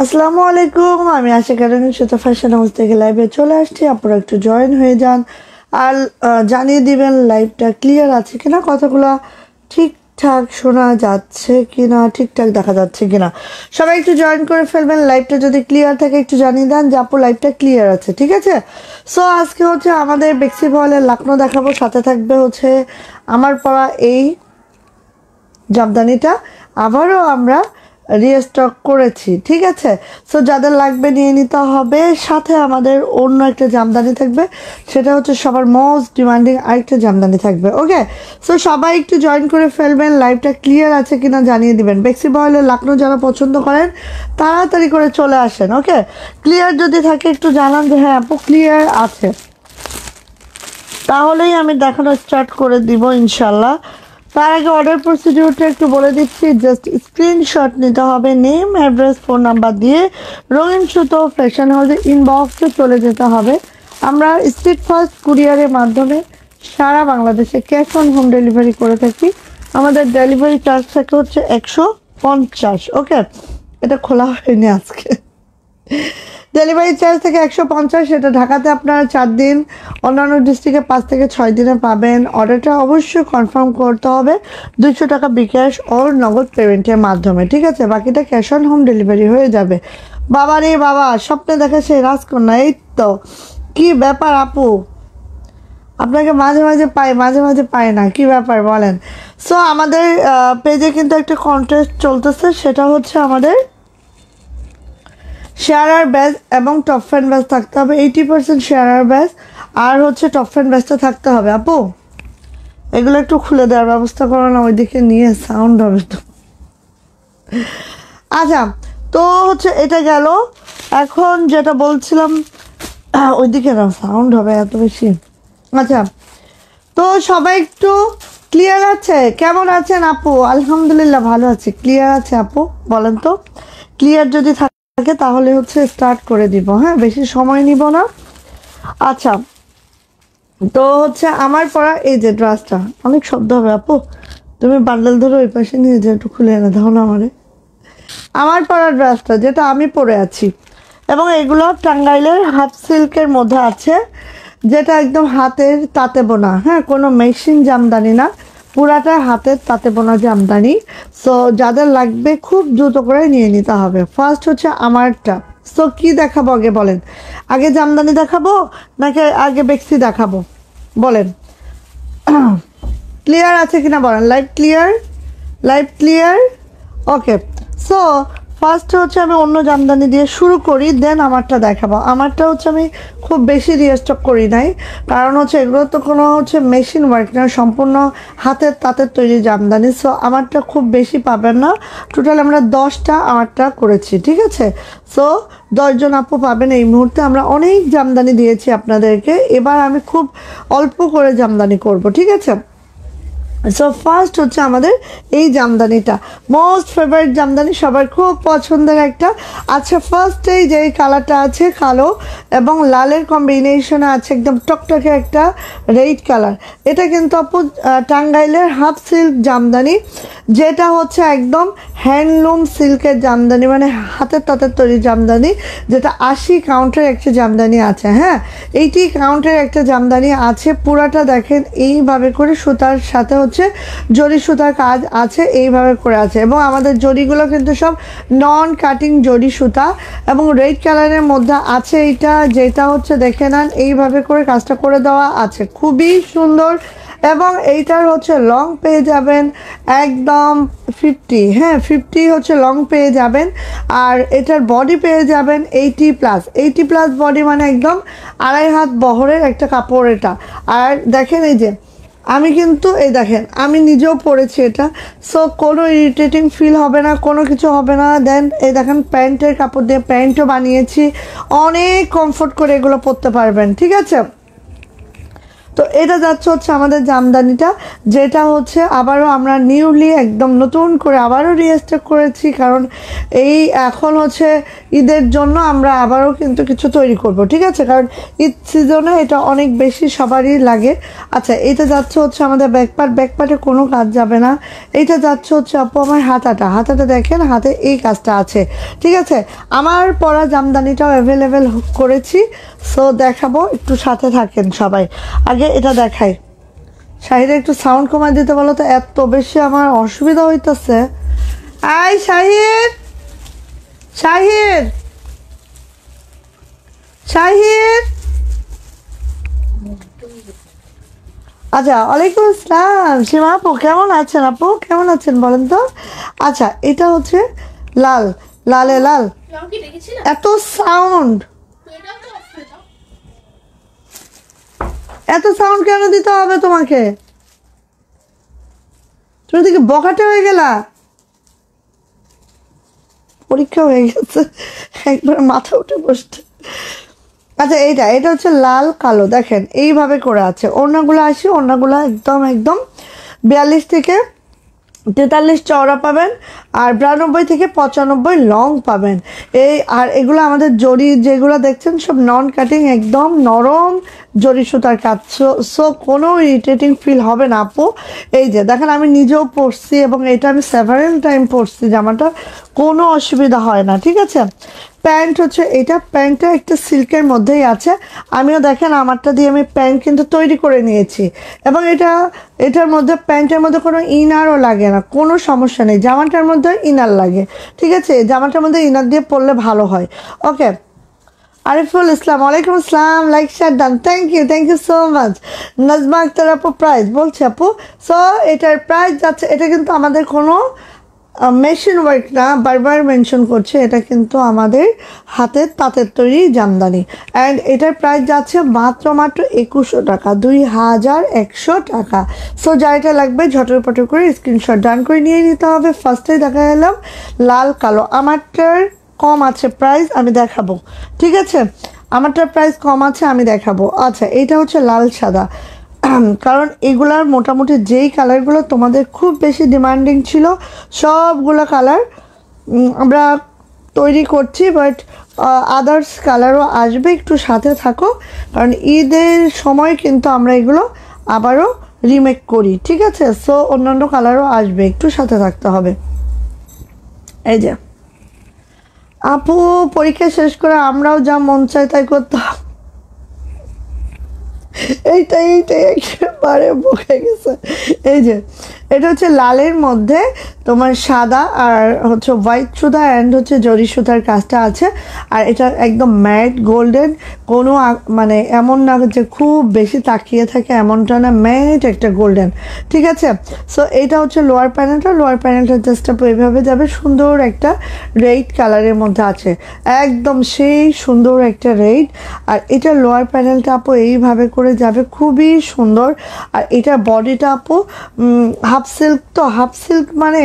আসসালামু আলাইকুম, আমি আশা করি সুতা ফ্যাশন হাউস থেকে লাইভে চলে আসছি। আপনারা একটু জয়েন হয়ে যান আর জানিয়ে দিবেন লাইভটা ক্লিয়ার আছে কিনা, কথাগুলো ঠিকঠাক শোনা যাচ্ছে কিনা, ঠিকঠাক দেখা যাচ্ছে কিনা। সবাই একটু জয়েন করে ফেলবেন। লাইভটা যদি ক্লিয়ার থাকে একটু জানিয়ে দেন যে আপু লাইভটা ক্লিয়ার আছে, ঠিক আছে? সো আজকে হচ্ছে আমাদের বেক্সি বয়েলের লাকনো দেখাবো, সাথে থাকবে হচ্ছে আমার পরা এই জামদানিটা আবারও আমরা রিস্টক করেছি, ঠিক আছে? সো যাদের লাগবে নিয়ে নিতে হবে। সাথে আমাদের অন্য একটা জামদানি থাকবে, সেটা হচ্ছে সবার মোস্ট ডিমান্ডিং আরেকটা জামদানি থাকবে। ওকে, সো সবাই একটু জয়েন করে ফেলবেন। লাইভটা ক্লিয়ার আছে কিনা জানিয়ে দিবেন। বেক্সি বয়েলের লাকনো যারা পছন্দ করেন তাড়াতাড়ি করে চলে আসেন। ওকে, ক্লিয়ার যদি থাকে একটু জানান যে হ্যাঁ আপু ক্লিয়ার আছে, তাহলেই আমি দেখানো স্টার্ট করে দিব ইনশাল্লাহ। তার আগে অর্ডার প্রসিডিউরটা একটু বলে দিচ্ছি। জাস্ট স্ক্রিনশট নিতে হবে, নেম, অ্যাড্রেস, ফোন নাম্বার দিয়ে রঙিন সুতো ফ্যাশন হাউসে ইনবক্সে চলে যেতে হবে। আমরা স্ট্রিট ফাস্ট কুরিয়ারের মাধ্যমে সারা বাংলাদেশে ক্যাশ অন হোম ডেলিভারি করে থাকি। আমাদের ডেলিভারি চার্জ থাকে হচ্ছে 150। ওকে, এটা খোলা হয়নি আজকে। ডেলিভারি চার্জ থেকে 150, এটা ঢাকাতে আপনারা 4 দিন, অন্যান্য ডিস্ট্রিক্টে 5 থেকে 6 দিনে পাবেন। অর্ডারটা অবশ্যই কনফার্ম করতে হবে 200 টাকা বিকাশ ওর নগদ পেমেন্টের মাধ্যমে, ঠিক আছে? বাকিটা ক্যাশ অন হোম ডেলিভারি হয়ে যাবে। বাবা রে বাবা, স্বপ্নে দেখা সেই রাজকন্যা, এই তো কি ব্যাপার আপু, আপনাকে মাঝে মাঝে পাই, মাঝে মাঝে পাই না, কি ব্যাপার বলেন? সো আমাদের পেজে কিন্তু একটা কন্টেস্ট চলতেছে, সেটা হচ্ছে আমাদের শেয়ারার ব্যাচ এবং টপ ফ্যান ব্যাচ থাকতে হবে। 80% শেয়ারার ব্যাচ আর হচ্ছে টপ ফ্যান ব্যাচটা থাকতে হবে। আপু এগুলো একটু খুলে দেওয়ার ব্যবস্থা করো না, ওইদিকে নিয়ে সাউন্ড হবে তো। আচ্ছা, তো হচ্ছে এটা গেল। এখন যেটা বলছিলাম, ওইদিকে না সাউন্ড হবে এত বেশি। আচ্ছা, তো সবাই একটু ক্লিয়ার আছে? কেমন আছেন আপু? আলহামদুলিল্লাহ ভালো আছে। ক্লিয়ার আছে আপু? বলেন তো ক্লিয়ার যদি থাকে তাহলে হচ্ছে স্টার্ট করে দিব। হ্যাঁ, বেশি সময় নিব না। আচ্ছা, তো হচ্ছে আমার পরা এই যে ড্রেসটা, অনেক শব্দ হবে আপু, তুমি বান্ডেল ধরে ওই পাশে নিয়ে যে একটু খুলে এনে দাও না আমারে। আমার পরা ড্রেসটা যেটা আমি পরে আছি, এবং এগুলো টাঙ্গাইলের হাফ সিল্কের মধ্যে আছে, যেটা একদম হাতের তাঁতে বোনা। হ্যাঁ, কোনো মেশিন জামদানি না, পুরাটা হাতের তাঁতে বোনা জামদানি। সো যাদের লাগবে খুব দ্রুত করে নিয়ে নিতে হবে। ফার্স্ট হচ্ছে আমারটা। সো কি দেখাবো আগে বলেন? আগে জামদানি দেখাবো নাকি আগে বেক্সি দেখাবো বলেন? ক্লিয়ার আছে কিনা বলেন? Live clear, live clear. Okay, so first হচ্ছে আমি অন্য জামদানি দিয়ে শুরু করি, দেন আমারটা দেখাবো। আমারটা হচ্ছে আমি খুব বেশি রিস্টক করি নাই, কারণ হচ্ছে এগুলো তো কোনো হচ্ছে মেশিন ওয়ার্ক না, সম্পূর্ণ হাতের তাঁতের তৈরি জামদানি। সো আমারটা খুব বেশি পাবেন না। টোটাল আমরা 10টা আমারটা করেছি, ঠিক আছে? সো 10 জন আপু পাবেন। এই মুহূর্তে আমরা অনেক জামদানি দিয়েছি আপনাদেরকে, এবার আমি খুব অল্প করে জামদানি করব, ঠিক আছে? সো ফার্স্ট হচ্ছে আমাদের এই জামদানিটা, মোস্ট ফেভারিট জামদানি, সবার খুব পছন্দের একটা। আচ্ছা, ফার্স্টেই যে কালারটা আছে কালো এবং লালের কম্বিনেশনে আছে একদম টকটকে একটা রেড কালার। এটা কিন্তু আপু টাঙ্গাইলের হাফ সিল্ক জামদানি, যেটা হচ্ছে একদম হ্যান্ডলুম সিল্কের জামদানি, মানে হাতের তাঁতের তৈরি জামদানি, যেটা 80 কাউন্টের একটা জামদানি আছে। হ্যাঁ, 80 কাউন্টের একটা জামদানি আছে। পুরাটা দেখেন এইভাবে করে সুতার সাথে হচ্ছে জরি সুতার কাজ আছে, এইভাবে করে আছে, এবং আমাদের জরিগুলো কিন্তু সব নন কাটিং জরি সুতা, এবং রেড কালারের মধ্যে আছে এইটা, যেটা হচ্ছে দেখে নেন এইভাবে করে কাজটা করে দেওয়া আছে, খুবই সুন্দর এবং এইটার হচ্ছে লং পেয়ে যাবেন একদম 50, হ্যাঁ 50 হচ্ছে লং পেয়ে যাবেন। আর এটার বডি পেয়ে যাবেন 80+, বডি মানে একদম 2.5 হাত বহরের একটা কাপড় এটা। আর দেখেন এই যে আমি কিন্তু এই দেখেন আমি নিজেও পরেছি এটা, সো কোনো ইরিটেটিং ফিল হবে না, কোনো কিছু হবে না। দেন এই দেখেন প্যান্টের কাপড় দিয়ে প্যান্টও বানিয়েছি, অনেক কমফোর্ট করে এগুলো পরতে পারবেন, ঠিক আছে। তো এটা যাচ্ছে হচ্ছে আমাদের জামদানিটা, যেটা হচ্ছে আবারও আমরা নিউলি একদম নতুন করে আবারও রিস্টক করেছি, কারণ এই এখন হচ্ছে ঈদের জন্য আমরা আবারও কিন্তু কিছু তৈরি করব, ঠিক আছে, কারণ ঈদ সিজনে এটা অনেক বেশি সবারই লাগে। আচ্ছা এটা যাচ্ছে হচ্ছে আমাদের ব্যাকপার্টে কোনো কাজ যাবে না। এইটা যাচ্ছে হচ্ছে আপু আমার হাতাটা দেখেন, হাতে এই কাজটা আছে, ঠিক আছে। আমার পরা জামদানিটাও অ্যাভেলেবেল করেছি, সো দেখাবো, একটু সাথে থাকেন সবাই। আগে এটা দেখাই। শাহিরে একটু সাউন্ড কমাই দিতে বলো তো, এত বেশি আমার অসুবিধা হইতেছে। আয় শাহির, শাহির, শাহির। আচ্ছা ওয়ালাইকুম আসসালাম সীমা আপু, কেমন আছেন আপু, কেমন আছেন বলেন তো। আচ্ছা এটা হচ্ছে লাল, লাল, এত সাউন্ড, এত সাউন্ড কেন দিতে হবে তোমাকে? তুমি দেখি বকাটে হয়ে গেলা, পরীক্ষা হয়ে গেছে, একবার মাথা উঠে বসতে। আচ্ছা এটা হচ্ছে লাল কালো, দেখেন এইভাবে করে আছে। ওড়নাগুলো আসি, ওড়নাগুলো একদম 42 থেকে 43 চওড়া পাবেন, আর 92 থেকে 95 লং পাবেন। আর এগুলো আমাদের জরি যেগুলো দেখছেন সব নন কাটিং, একদম নরম জরি সুতার কাজ, সো কোনো ইরিটেটিং ফিল হবে না আপু। এই যে দেখেন আমি নিজেও পরছি এবং এটা আমি সেভারেল টাইম পরছি, জামাটা কোনো অসুবিধা হয় না, ঠিক আছে। প্যান্ট হচ্ছে এটা, প্যান্টটা একটা সিল্কের মধ্যেই আছে। আমিও দেখেন আমারটা দিয়ে আমি প্যান্ট কিন্তু তৈরি করে নিয়েছি, এবং এটার মধ্যে প্যান্টের মধ্যে কোনো ইনারও লাগে না, কোনো সমস্যা নেই। জামাটার মধ্যে ইনার লাগে, ঠিক আছে, জামাটার মধ্যে ইনার দিয়ে পরলে ভালো হয়। ওকে আরিফুল ইসলাম, ওয়ালাইকুম আসসালাম, like share done, thank you so much. Nazma Akter আপু প্রাইস বলছে আপু, সো এটার প্রাইস যাচ্ছে, এটা কিন্তু আমাদের কোনো মেশিন ওয়ার্ক না, বারবার মেনশন করছে, এটা কিন্তু আমাদের হাতের তাঁতের তৈরি জামদানি। অ্যান্ড এটার প্রাইস যাচ্ছে মাত্র 2100 টাকা, 2100 টাকা। সো যা এটা লাগবে ঝটপট করে স্ক্রিনশট ডান করে নিয়ে নিতে হবে। ফার্স্টে দেখা গেলাম লাল কালো, আমারটার কম আছে প্রাইস, আমি দেখাবো, ঠিক আছে, আমারটার প্রাইস কম আছে, আমি দেখাবো। আচ্ছা এটা হচ্ছে লাল সাদা, কারণ এগুলার মোটামুটি যেই কালারগুলো তোমাদের খুব বেশি ডিমান্ডিং ছিল সবগুলো কালার আমরা তৈরি করছি, বাট আদার্স কালারও আসবে, একটু সাথে থাকো, কারণ ঈদের সময় কিন্তু আমরা এগুলো আবারও রিমেক করি, ঠিক আছে। সো অন্যান্য কালারও আসবে, একটু সাথে থাকতে হবে। এই যে আপু পরীক্ষা শেষ করে আমরাও যা মন চায় তাই করতাম, এইটাই একেবারে বকে গেছে। এই যে এটা হচ্ছে লালের মধ্যে তোমার সাদা আর হচ্ছে হোয়াইট সুতা অ্যান্ড হচ্ছে জরি সুতার কাজটা আছে, আর এটা একদম ম্যাট গোল্ডেন, কোনো মানে এমন না যে খুব বেশি তাকিয়ে থাকে এমনটা না, ম্যাট একটা গোল্ডেন, ঠিক আছে। সো এইটা হচ্ছে লোয়ার প্যানেলটা জাস্ট আপু এইভাবে যাবে, সুন্দর একটা রেড কালারের মধ্যে আছে, একদম সেই সুন্দর একটা রেড। আর এটা লোয়ার প্যানেলটা আপু এইভাবে করে যাবে, খুবই সুন্দর। আর এটা বডিটা আপু হাফ সিল্ক, তো হাফ সিল্ক মানে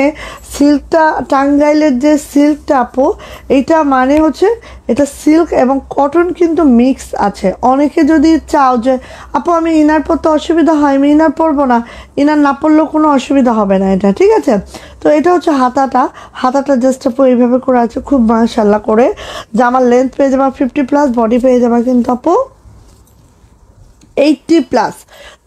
সিল্কটা টাঙ্গাইলের যে সিল্কটা আপু, এটা মানে হচ্ছে এটা সিল্ক এবং কটন কিন্তু মিক্স আছে। অনেকে যদি চাও যে আপু আমি ইনার পরতে অসুবিধা হয়, আমি ইনার পরবো না, ইনার না পরলেও কোনো অসুবিধা হবে না, এটা ঠিক আছে। তো এটা হচ্ছে হাতাটা জাস্ট আপু এইভাবে করে আছে, খুব মাশাআল্লাহ করে। জামার লেন্থ পেয়ে যাবা 50+, বডি পেয়ে যাবা কিন্তু আপু 80+।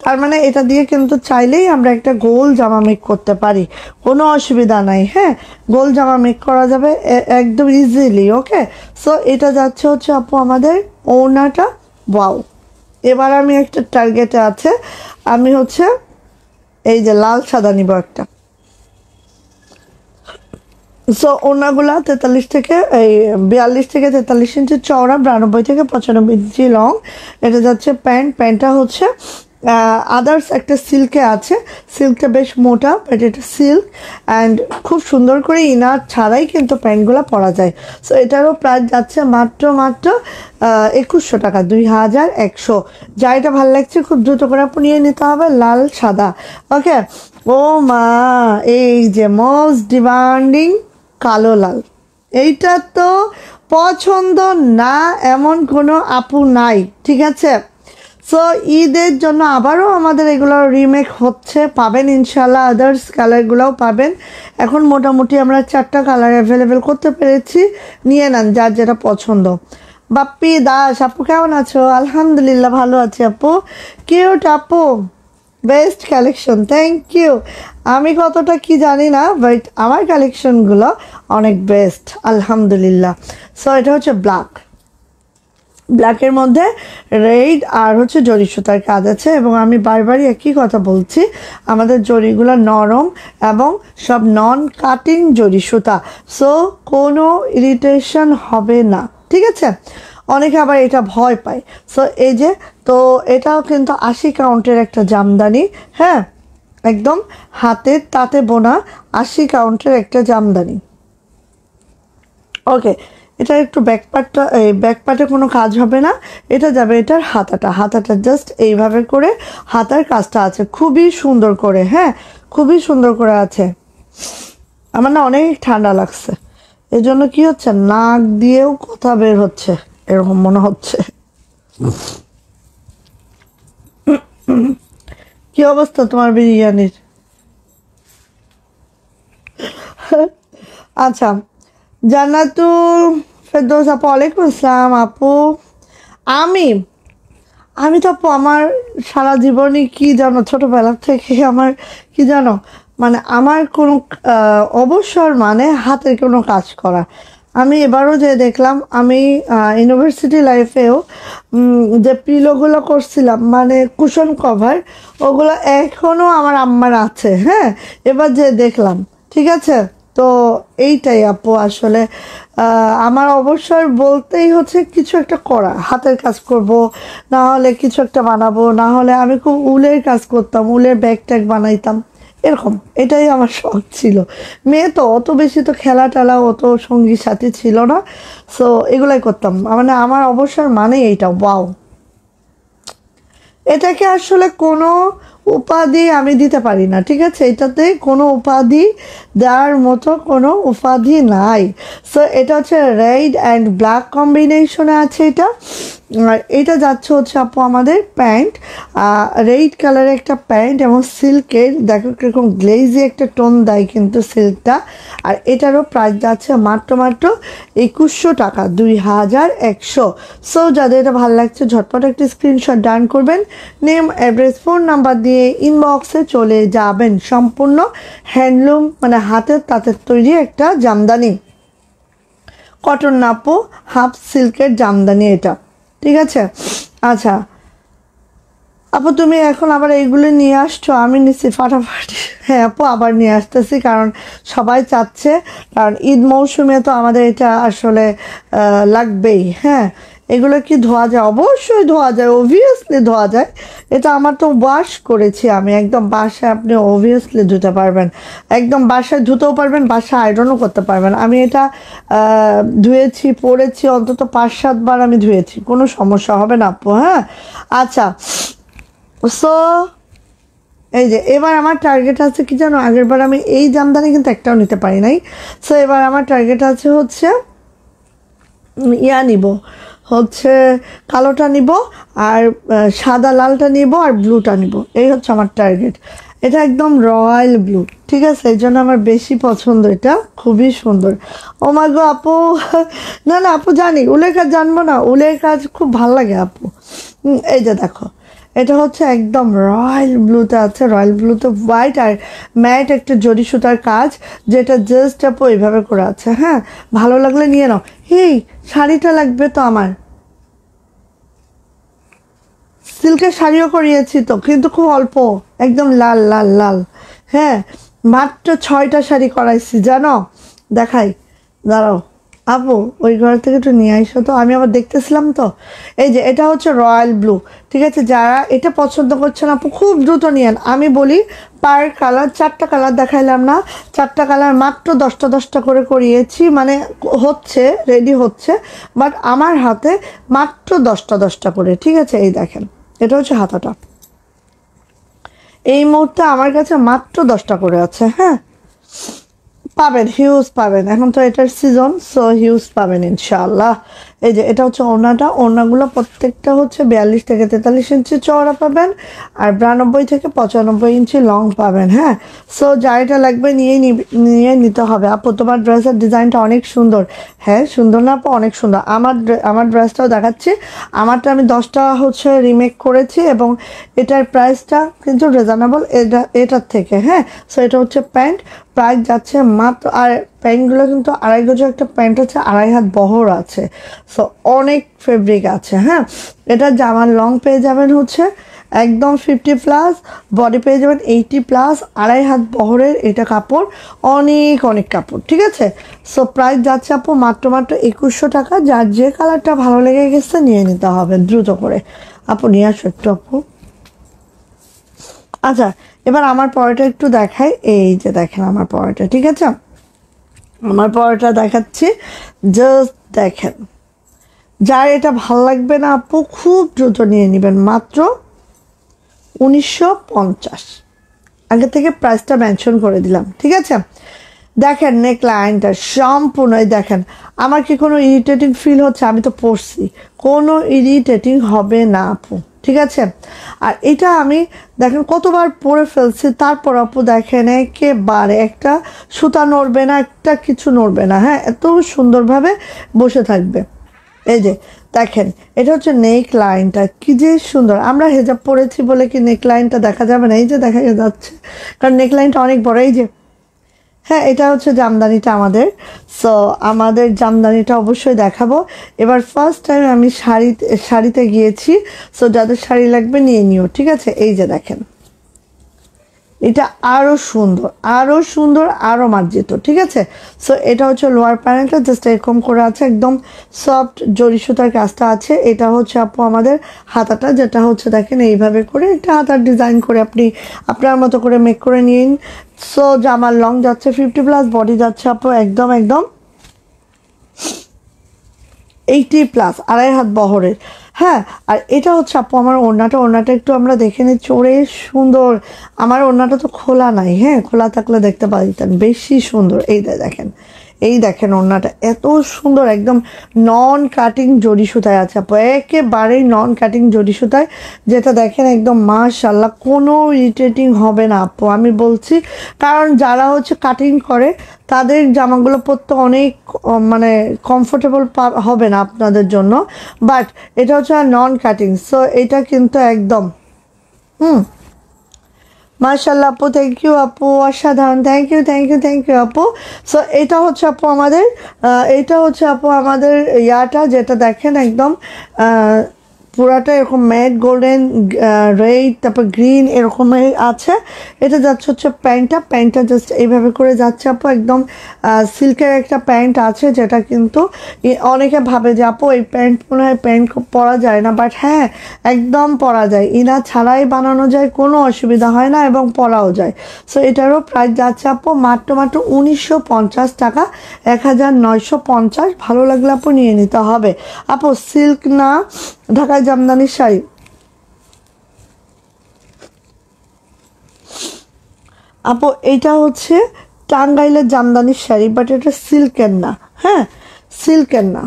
তার মানে এটা দিয়ে কিন্তু চাইলেই আমরা একটা গোল জামা মেক করতে পারি, কোনো অসুবিধা নাই, হ্যাঁ গোল জামা মেক করা যাবে একদম ইজিলি। ওকে সো এটা যাচ্ছে হচ্ছে আপু আমাদের ওড়নাটা, ওয়াও। এবার আমি একটা টার্গেটে আছে, আমি হচ্ছে এই যে লাল সাদা নিব একটা। সো ওড়নাগুলা 42 থেকে 43 ইঞ্চি চওড়া, 92 থেকে 95 ইঞ্চি লং। এটা যাচ্ছে প্যান্টটা হচ্ছে আদার্স একটা সিল্কে আছে, সিল্কটা বেশ মোটা, বাট এটা সিল্ক অ্যান্ড খুব সুন্দর করে ইনার ছাড়াই কিন্তু প্যান্টগুলো পরা যায়। সো এটারও প্রাইস যাচ্ছে মাত্র 2100 টাকা, 2100। যা এটা ভালো লাগছে খুব দ্রুত করে আপনি নিয়ে নিতে হবে, লাল সাদা। ওকে, ও মা, এই যে মোস্ট ডিমান্ডিং কালো লাল, এইটা তো পছন্দ না এমন কোনো আপু নাই, ঠিক আছে? সো ঈদের জন্য আবারও আমাদের এগুলো রিমেক হচ্ছে, পাবেন ইনশাল্লাহ। আদার্স কালারগুলোও পাবেন। এখন মোটামুটি আমরা 4টা কালার অ্যাভেলেবেল করতে পেরেছি, নিয়ে নেন যার যেটা পছন্দ। বাপ্পি দাস আপু কেমন আছো? আলহামদুলিল্লাহ ভালো আছি আপু। কিউট আপু, বেস্ট কালেকশন, থ্যাংক ইউ। আমি কতটা কি জানি না, বাট আমার কালেকশনগুলো অনেক বেস্ট আলহামদুলিল্লাহ। সো এটা হচ্ছে ব্ল্যাকের মধ্যে রেড আর হচ্ছে জরি সুতার কাজ আছে, এবং আমি বারবারই একই কথা বলছি, আমাদের জরিগুলো নরম এবং সব নন কাটিং জরি সুতা, সো কোনো ইরিটেশন হবে না, ঠিক আছে? অনেকে আবার এটা ভয় পায়। সো এই যে, তো এটাও কিন্তু 80 কাউন্টের একটা জামদানি, হ্যাঁ, একদম হাতের তাঁতে বোনা 80 কাউন্টের একটা জামদানি। ওকে, এটা একটু ব্যাকপার্টে কোনো কাজ হবে না, এটা যাবে এটার হাতাটা জাস্ট এইভাবে করে হাতার কাজটা আছে খুবই সুন্দর করে, হ্যাঁ, খুবই সুন্দর করে আছে। আমার না অনেক ঠান্ডা লাগছে, এই জন্য কি হচ্ছে, নাক দিয়েও কথা বের হচ্ছে এরকম মনে হচ্ছে। কি অবস্থা তোমার বিরিয়ানির? আচ্ছা, জান্নাতুল ফেরদৌস আপু ওয়ালাইকুম আসসালাম আপু। আমি আমি তো আপু আমার সারা জীবনই কি জানো, ছোটোবেলা থেকে আমার কি জানো, মানে আমার কোনো অবসর মানে হাতের কোনো কাজ করা। আমি এবারও যে দেখলাম, আমি ইউনিভার্সিটি লাইফেও যে পিলোগুলো করছিলাম, মানে কুশন কভার, ওগুলো এখনও আমার আম্মার আছে, হ্যাঁ, এবার যে দেখলাম, ঠিক আছে? তো এইটাই আপু আসলে আমার অবসর বলতেই হচ্ছে কিছু একটা করা, হাতের কাজ করব, না হলে কিছু একটা বানাবো, না হলে আমি খুব উলের কাজ করতাম, উলের ব্যাগ ট্যাগ বানাইতাম, এরকম, এটাই আমার শখ ছিল। মেয়ে তো অত বেশি তো খেলা টেলা অত সঙ্গী সাথী ছিল না, সো এগুলাই করতাম, মানে আমার অবসর মানে এইটা। ওয়াও, এটাকে আসলে কোনো উপাধি আমি দিতে পারি না, ঠিক আছে? এটাতে কোনো উপাধি দেওয়ার মতো কোনো উপাধি নাই। সো এটা হচ্ছে রেড অ্যান্ড ব্ল্যাক কম্বিনেশনে আছে এটা, আর এটা যাচ্ছে হচ্ছে আপু আমাদের প্যান্ট, রেড কালারের একটা প্যান্ট এবং সিল্কের, দেখো কীরকম গ্লেজি একটা টোন দেয় কিন্তু সিল্কটা। আর এটারও প্রাইস যাচ্ছে মাত্র 2100 টাকা, 2100। সো যাদের এটা ভালো লাগছে ঝটপট একটা স্ক্রিনশট ডান করবেন, নেম অ্যাড্রেস ফোন নাম্বার দিয়ে ইনবক্সে চলে যাবেন। সম্পূর্ণ হ্যান্ডলুম, মানে হাতের তাঁতের তৈরি একটা জামদানি, কটন নাপো হাফ সিল্কের জামদানি এটা, ঠিক আছে? আচ্ছা আপু, তুমি এখন আবার এইগুলো নিয়ে আসছো? আমি নিচ্ছি ফাটাফাটি। হ্যাঁ আপু, আবার নিয়ে আসতেছি, কারণ সবাই চাচ্ছে, কারণ ঈদ মৌসুমে তো আমাদের এটা আসলে লাগবেই। হ্যাঁ, এগুলো কি ধোয়া যায়? অবশ্যই ধোয়া যায়, অবভিয়াসলি ধোয়া যায়। এটা আমার তো ওয়াশ করেছি আমি, একদম বাসায় আপনি অবভিয়াসলি ধুতে পারবেন, একদম বাসায় ধুতেও পারবেন, বাসায় আয়রনও করতে পারবেন। আমি এটা ধুয়েছি, পরেছি, অন্তত 5-7 বার আমি ধুয়েছি, কোনো সমস্যা হবে না আপু। হ্যাঁ, আচ্ছা, সো এই যে এবার আমার টার্গেট আছে কি জানো, আগের বার আমি এই জামদানি কিন্তু একটাও নিতে পারি নাই। সো এবার আমার টার্গেট আছে হচ্ছে নিব, হচ্ছে কালোটা নিব, আর সাদা লালটা নিব, আর ব্লুটা নিব, এই হচ্ছে আমার টার্গেট। এটা একদম রয়্যাল ব্লু, ঠিক আছে? এই জন্য আমার বেশি পছন্দ, এটা খুবই সুন্দর। ও মা গো আপু, না না আপু জানি, উলের কাজ জানবো না? উলের কাজ খুব ভাল লাগে আপু। এই যে দেখো, এটা হচ্ছে একদম রয়্যাল ব্লুতে আছে, রয়্যাল ব্লুতে হোয়াইট আর ম্যাট একটা জরি সুতার কাজ, যেটা জাস্ট আপু এইভাবে করে আছে। হ্যাঁ, ভালো লাগলে নিয়ে নাও। এই শাড়িটা লাগবে তো আমার, সিল্কের শাড়িও করিয়েছি তো, কিন্তু খুব অল্প, একদম লাল লাল লাল। হ্যাঁ, মাত্র 6টা শাড়ি করাইছি জানো, দেখাই, দাঁড়াও, আপু ওই ঘর থেকে একটু নিয়ে আইসো তো, আমি আবার দেখতেছিলাম তো। এই যে এটা হচ্ছে রয়্যাল ব্লু, ঠিক আছে? যারা এটা পছন্দ করছেন আপু খুব দ্রুত নিয়েন। আমি বলি পার কালার 4টা কালার দেখাইলাম না, 4টা কালার মাত্র 10টা 10টা করে করিয়েছি, মানে হচ্ছে রেডি হচ্ছে, বাট আমার হাতে মাত্র 10টা 10টা করে, ঠিক আছে? এই দেখেন এটা হচ্ছে হাতাটা, এই মুহূর্তে আমার কাছে মাত্র 10টা করে আছে। হ্যাঁ, পাবেন, হিউজ পাবেন, এখন তো এটার সিজন, সো হিউজ পাবেন ইনশাআল্লাহ। এই যে এটা হচ্ছে ওড়নাটা, ওড়নাগুলো প্রত্যেকটা হচ্ছে 42 থেকে 43 ইঞ্চি চওড়া পাবেন, আর 92 থেকে 95 ইঞ্চি লং পাবেন। হ্যাঁ, সো যা এটা লাগবে নিয়ে নিতে হবে। আপু তোমার ড্রেসের ডিজাইনটা অনেক সুন্দর। হ্যাঁ সুন্দর না আপু? অনেক সুন্দর। আমার ড্রেসটাও দেখাচ্ছি, আমারটা আমি 10টা হচ্ছে রিমেক করেছি, এবং এটার প্রাইসটা কিন্তু রিজনেবল এটার থেকে। হ্যাঁ, সো এটা হচ্ছে প্যান্ট, প্রাইস যাচ্ছে মাত্র, আর প্যান্টগুলো কিন্তু 2.5 গজ একটা প্যান্ট আছে, 2.5 হাত বহর আছে, সো অনেক ফেব্রিক আছে। হ্যাঁ, এটা জামার লং পেয়ে যাবেন হচ্ছে একদম 50+, বডি পেয়ে যাবেন 80+, 2.5 হাত বহরের এটা কাপড়, অনেক অনেক কাপড়, ঠিক আছে? সো প্রাইস যাচ্ছে আপু মাত্র 2100 টাকা। যার যে কালারটা ভালো লেগে গেছে নিয়ে নিতে হবে দ্রুত করে। আপু নিয়ে আসো একটু আপু। আচ্ছা, এবার আমার পরোটা একটু দেখাই। এই যে দেখেন আমার পরোটা, ঠিক আছে? আমার পরোটা দেখাচ্ছি, জাস্ট দেখেন। যার এটা ভাল লাগবে না আপু খুব দ্রুত নিয়ে নেবেন, মাত্র 1950। আগে থেকে প্রাইসটা মেনশন করে দিলাম, ঠিক আছে? দেখেন নেক লাইনটা সম্পূর্ণই দেখেন। আমার কি কোনো ইরিটেটিং ফিল হচ্ছে? আমি তো পরছি, কোনো ইরিটেটিং হবে না আপু, ঠিক আছে? আর এটা আমি দেখেন কতবার পরে ফেলছি, তারপর আপু দেখেন একেবারে একটা সুতা নড়বে না, একটা কিছু নড়বে না। হ্যাঁ, এত সুন্দরভাবে বসে থাকবে। এই যে দেখেন এটা হচ্ছে নেক লাইনটা, কি যে সুন্দর। আমরা হেজাব পরেছি বলে কি নেক লাইনটা দেখা যাবে না? এই যে দেখা যাচ্ছে, কারণ নেক লাইনটা অনেক বড়। এই যে, হ্যাঁ, এটা হচ্ছে জামদানিটা আমাদের। সো আমাদের জামদানিটা অবশ্যই দেখাবো। এবার ফার্স্ট টাইম আমি শাড়িতে গিয়েছি, সো যাদের শাড়ি লাগবে নিয়ে নিও, ঠিক আছে? এই যে দেখেন এটা আরো সুন্দর, আরো সুন্দর, আরো মার্জিত, ঠিক আছে? সো এটা হচ্ছে লোয়ার প্যানেলটা জাস্ট এরকম করে আছে, একদম সফট জরি সুতার কাজটা আছে। এটা হচ্ছে আপু আমাদের হাতাটা, যেটা হচ্ছে দেখেন এইভাবে করে একটা হাতার ডিজাইন করে আপনি আপনার মতো করে মেক করে নিন। সো জামার লং যাচ্ছে 50+, বডি যাচ্ছে আপু একদম একদম 80+, 2.5 হাত বহরের। হ্যাঁ, আর এটা হচ্ছে আপু আমার ওড়নাটা একটু আমরা দেখে নিই, চড়ে সুন্দর। আমার ওড়নাটা তো খোলা নাই, হ্যাঁ, খোলা থাকলে দেখতে পাইতেন, বেশি সুন্দর। দেখেন, এই দেখেন ওড়নাটা এত সুন্দর, একদম নন কাটিং জরি সুতায় আছে আপু, একেবারেই নন কাটিং জরি সুতায়, যেটা দেখেন একদম মাশাআল্লাহ কোনো ইরিটেটিং হবে না আপু, আমি বলছি। কারণ যারা হচ্ছে কাটিং করে তাদের জামাগুলো পরতে অনেক মানে কমফোর্টেবল হবে না আপনাদের জন্য, বাট এটা হচ্ছে নন কাটিং, সো এটা কিন্তু একদম মাশাআল্লাহ আপু, থ্যাংক ইউ আপু, অসাধারণ, থ্যাংক ইউ আপু। সো এটা হচ্ছে আপু আমাদের ইয়াটা, যেটা দেখেন একদম পুরাটা এরকম ম্যাট গোল্ডেন রেড, তারপর গ্রিন এরকমের আছে। এটা যাচ্ছে হচ্ছে প্যান্টটা জাস্ট এইভাবে করে যাচ্ছে আপু, একদম সিল্কের একটা প্যান্ট আছে, যেটা কিন্তু অনেকে ভাবে যে আপু এই প্যান্ট মনে হয় প্যান্ট পরা যায় না, বাট হ্যাঁ একদম পরা যায়, ইনা ছাড়াই বানানো যায়, কোনো অসুবিধা হয় না, এবং পরাও যায়। সো এটারও প্রাইস যাচ্ছে আপু মাত্র 1950 টাকা, 1950। ভালো লাগলে আপু নিয়ে নিতে হবে আপু, সিল্ক না ঢাকায় জামদানির শাড়ি। আপু এটা হচ্ছে টাঙ্গাইলের জামদানির শাড়ি, বাট এটা সিল্কের না। হ্যাঁ, সিল্কের না।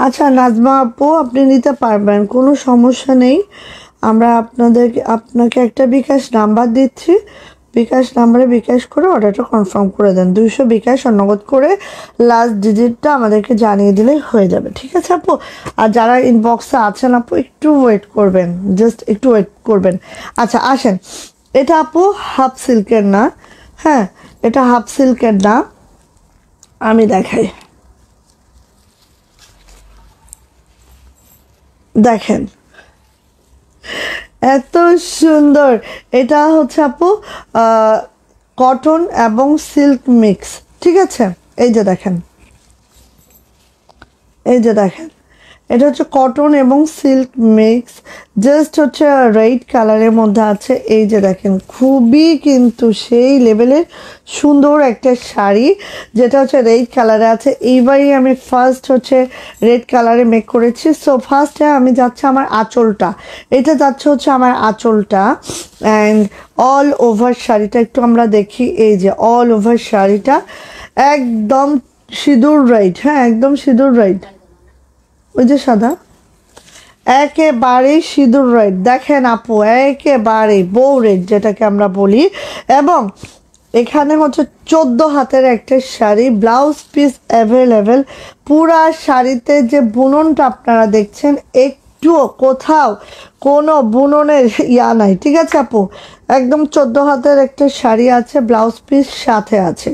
আচ্ছা নাজমা আপু, আপনি নিতে পারবেন, কোনো সমস্যা নেই। আমরা আপনাকে একটা বিকাশ নাম্বার দিচ্ছি, বিকাশ নাম্বারে বিকাশ করে অর্ডারটা কনফার্ম করে দেন। 200 বিকাশ আর নগদ করে লাস্ট ডিজিটটা আমাদেরকে জানিয়ে দিলেই হয়ে যাবে, ঠিক আছে আপু? আর যারা ইনবক্সে আছেন আপু একটু ওয়েট করবেন, জাস্ট একটু ওয়েট করবেন। আচ্ছা আসেন, এটা আপু হাফ সিল্কের না। হ্যাঁ, এটা হাফ সিল্কের না, আমি দেখাই। দেখেন এত সুন্দর। এটা হচ্ছে আপু কটন এবং সিল্ক মিক্স, ঠিক আছে। এই যে দেখেন, এই যে দেখেন, এটা হচ্ছে কটন এবং সিল্ক মিক্স, জাস্ট হচ্ছে রেড কালারের মধ্যে আছে। এই যে দেখেন, খুবই কিন্তু সেই লেভেলের সুন্দর একটা শাড়ি, যেটা হচ্ছে রেড কালারে আছে। এইবারই আমি ফার্স্ট হচ্ছে রেড কালারে মেক করেছি। সো ফার্স্টে আমি যাচ্ছে আমার আঁচলটা, এটা যাচ্ছে হচ্ছে আমার আঁচলটা অ্যান্ড অল ওভার শাড়িটা একটু আমরা দেখি। এই যে অল ওভার শাড়িটা একদম সিঁদুর রেড, হ্যাঁ একদম সিঁদুর রেড, ওই যে সাদা, একেবারেই সিঁদুর রেড। দেখেন আপু, একেবারে বউ রেড যেটাকে আমরা বলি। এবং এখানে হচ্ছে 14 হাতের একটা শাড়ি, ব্লাউজ পিস অ্যাভেলেবেল। পুরা শাড়িতে যে বুননটা আপনারা দেখছেন, একটুও কোথাও কোনো বুননের ইয়া নাই, ঠিক আছে আপু। একদম 14 হাতের একটা শাড়ি আছে, ব্লাউজ পিস সাথে আছে,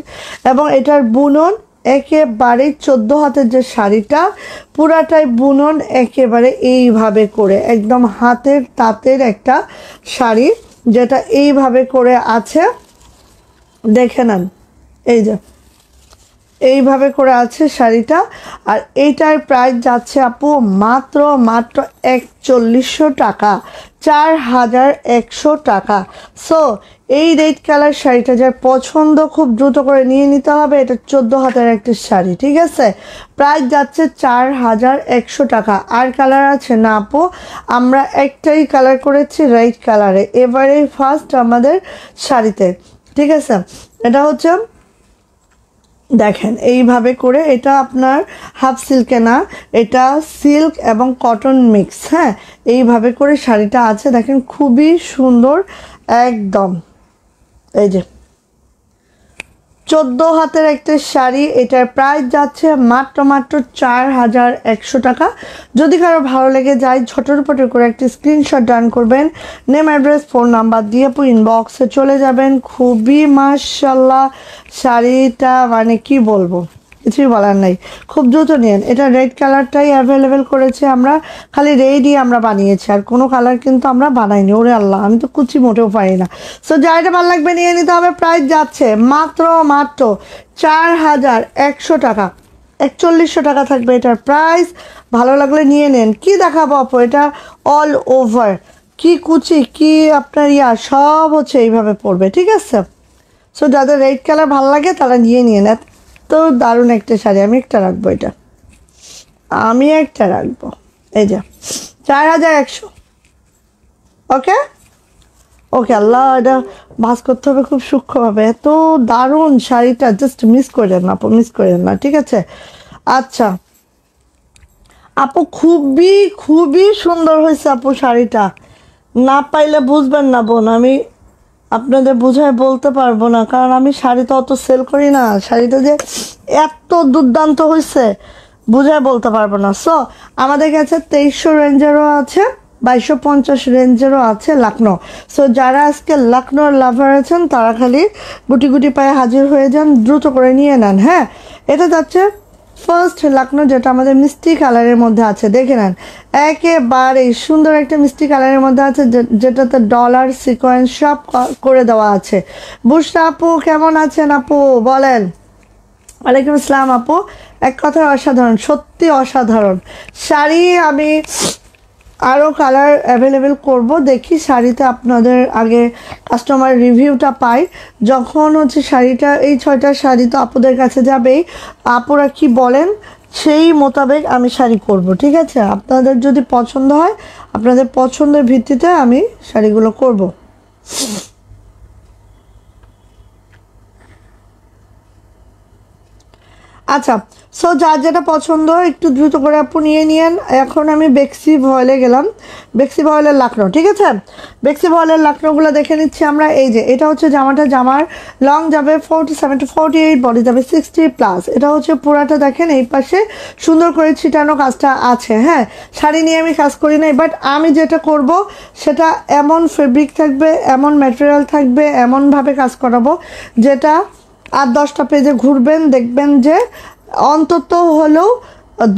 এবং এটার বুনন একেবারে 14 হাতের যে শাড়িটা পুরাটাই বুনন একেবারে এইভাবে করে, একদম হাতের তাঁতের একটা শাড়ি, যেটা এইভাবে করে আছে, দেখে নেন। এই যে এইভাবে করে আছে শাড়িটা। আর এইটার প্রাইস যাচ্ছে আপু মাত্র মাত্র 4100 টাকা, 4100 টাকা। সো এই রেড কালার শাড়িটা যার পছন্দ খুব দ্রুত করে নিয়ে নিতে হবে। এটা 14 হাতের একটা শাড়ি, ঠিক আছে। প্রাইস যাচ্ছে 4100 টাকা। আর কালার আছে না আপু? আমরা একটাই কালার করেছি রেড কালারে, এবারে ফার্স্ট আমাদের শাড়িতে, ঠিক আছে। এটা হচ্ছে দেখেন এইভাবে করে, এটা আপনার হাফ সিল্কে না, এটা সিল্ক এবং কটন মিক্স, হ্যাঁ এইভাবে করে শাড়িটা আছে। দেখেন খুবই সুন্দর একদম। এই যে 14 হাতের একটা শাড়ি, এটার প্রাইস যাচ্ছে মাত্র মাত্র 4100 টাকা। যদি কারো ভালো লেগে যায় ছোটোর করে একটি স্ক্রিনশট ডান করবেন, নেম অ্যাড্রেস ফোন নাম্বার দিয়ে আপু ইনবক্সে চলে যাবেন। খুবই মাশাআল্লাহ শাড়িটা, মানে কি বলবো, কিছুই বলার নাই। খুব দ্রুত নিন। এটা রেড কালারটাই অ্যাভেলেবেল করেছে আমরা, খালি রেডই আমরা বানিয়েছি, আর কোনো কালার কিন্তু আমরা বানাইনি। ওরে আল্লাহ, আমি তো কুচি মোটেও পারি না। সো যাইটা ভালো লাগবে নিয়ে নিতে হবে। প্রাইস যাচ্ছে মাত্র মাত্র 4100 টাকা, 4100 টাকা থাকবে এটার প্রাইস। ভালো লাগলে নিয়ে নেন। কি দেখাবো আপু? এটা অল ওভার, কি কুচি কি আপনার সব হচ্ছে এইভাবে পড়বে, ঠিক আছে। সো যাদের রেড কালার ভালো লাগে তারা নিয়ে নিয়ে নেন। তো দারুণ একটা শাড়ি, আমি একটা রাখবো, এটা আমি একটা রাখবো। এই যে 4100। ওকে ওকে, আল্লাহ এটা ভাঁজ করতে হবে খুব সূক্ষ্মভাবে। এত দারুণ শাড়িটা, জাস্ট মিস করেন না আপু, মিস করেন না, ঠিক আছে। আচ্ছা আপু, খুবই খুবই সুন্দর হয়েছে আপু শাড়িটা, না পাইলে বুঝবেন না বোন, আমি আপনাদের বুঝায় বলতে পারবো না, কারণ আমি শাড়ি তো অত সেল করি না। শাড়িটা যে এত দুর্দান্ত হয়েছে বুঝায় বলতে পারবো না। সো আমাদের কাছে 2300 রেঞ্জেরও আছে, 2250 রেঞ্জেরও আছে লাকনো। সো যারা আজকে লাকনোর লাভার আছেন তারা খালি গুটি গুটি পায়ে হাজির হয়ে যান, দ্রুত করে নিয়ে নেন। হ্যাঁ, এটা যাচ্ছে ফার্স্ট লাকনো, যেটা আমাদের মিষ্টি কালারের মধ্যে আছে, দেখে নেন একেবারে সুন্দর একটা মিষ্টি কালারের মধ্যে আছে, যেটাতে ডলার সিকোয়েন্স সব করে দেওয়া আছে। বুশরা আপু কেমন আছেন আপু বলেন? ওয়ালাইকুম আসসালাম আপু। এক কথায় অসাধারণ, সত্যি অসাধারণ শাড়ি। আমি আরও কালার অ্যাভেলেবেল করব, দেখি শাড়িতে আপনাদের আগে কাস্টমার রিভিউটা পাই। যখন হচ্ছে শাড়িটা, এই 6টা শাড়ি তো আপুদের কাছে যাবেই, আপুরা কি বলেন সেই মোতাবেক আমি শাড়ি করব, ঠিক আছে। আপনাদের যদি পছন্দ হয়, আপনাদের পছন্দের ভিত্তিতে আমি শাড়িগুলো করব। আচ্ছা, সো যার যেটা পছন্দ একটু দ্রুত করে আপু নিয়ে নিয়েন। এখন আমি বেক্সি ভয়েলে গেলাম, বেক্সি ভয়েলের লাকনো, ঠিক আছে। বেক্সি ভয়েলের লাকনোগুলো দেখে নিচ্ছি আমরা। এই যে এটা হচ্ছে জামার লং যাবে 47 to 48, বডি যাবে 60+। এটা হচ্ছে পুরাটা দেখেন এই পাশে সুন্দর করে ছিটানো কাজটা আছে। হ্যাঁ, শাড়ি নিয়ে আমি কাজ করি নাই, বাট আমি যেটা করব সেটা এমন ফেব্রিক থাকবে, এমন ম্যাটেরিয়াল থাকবে, এমনভাবে কাজ করাবো যেটা আর 10টা পেজে ঘুরবেন দেখবেন যে অন্তত হলেও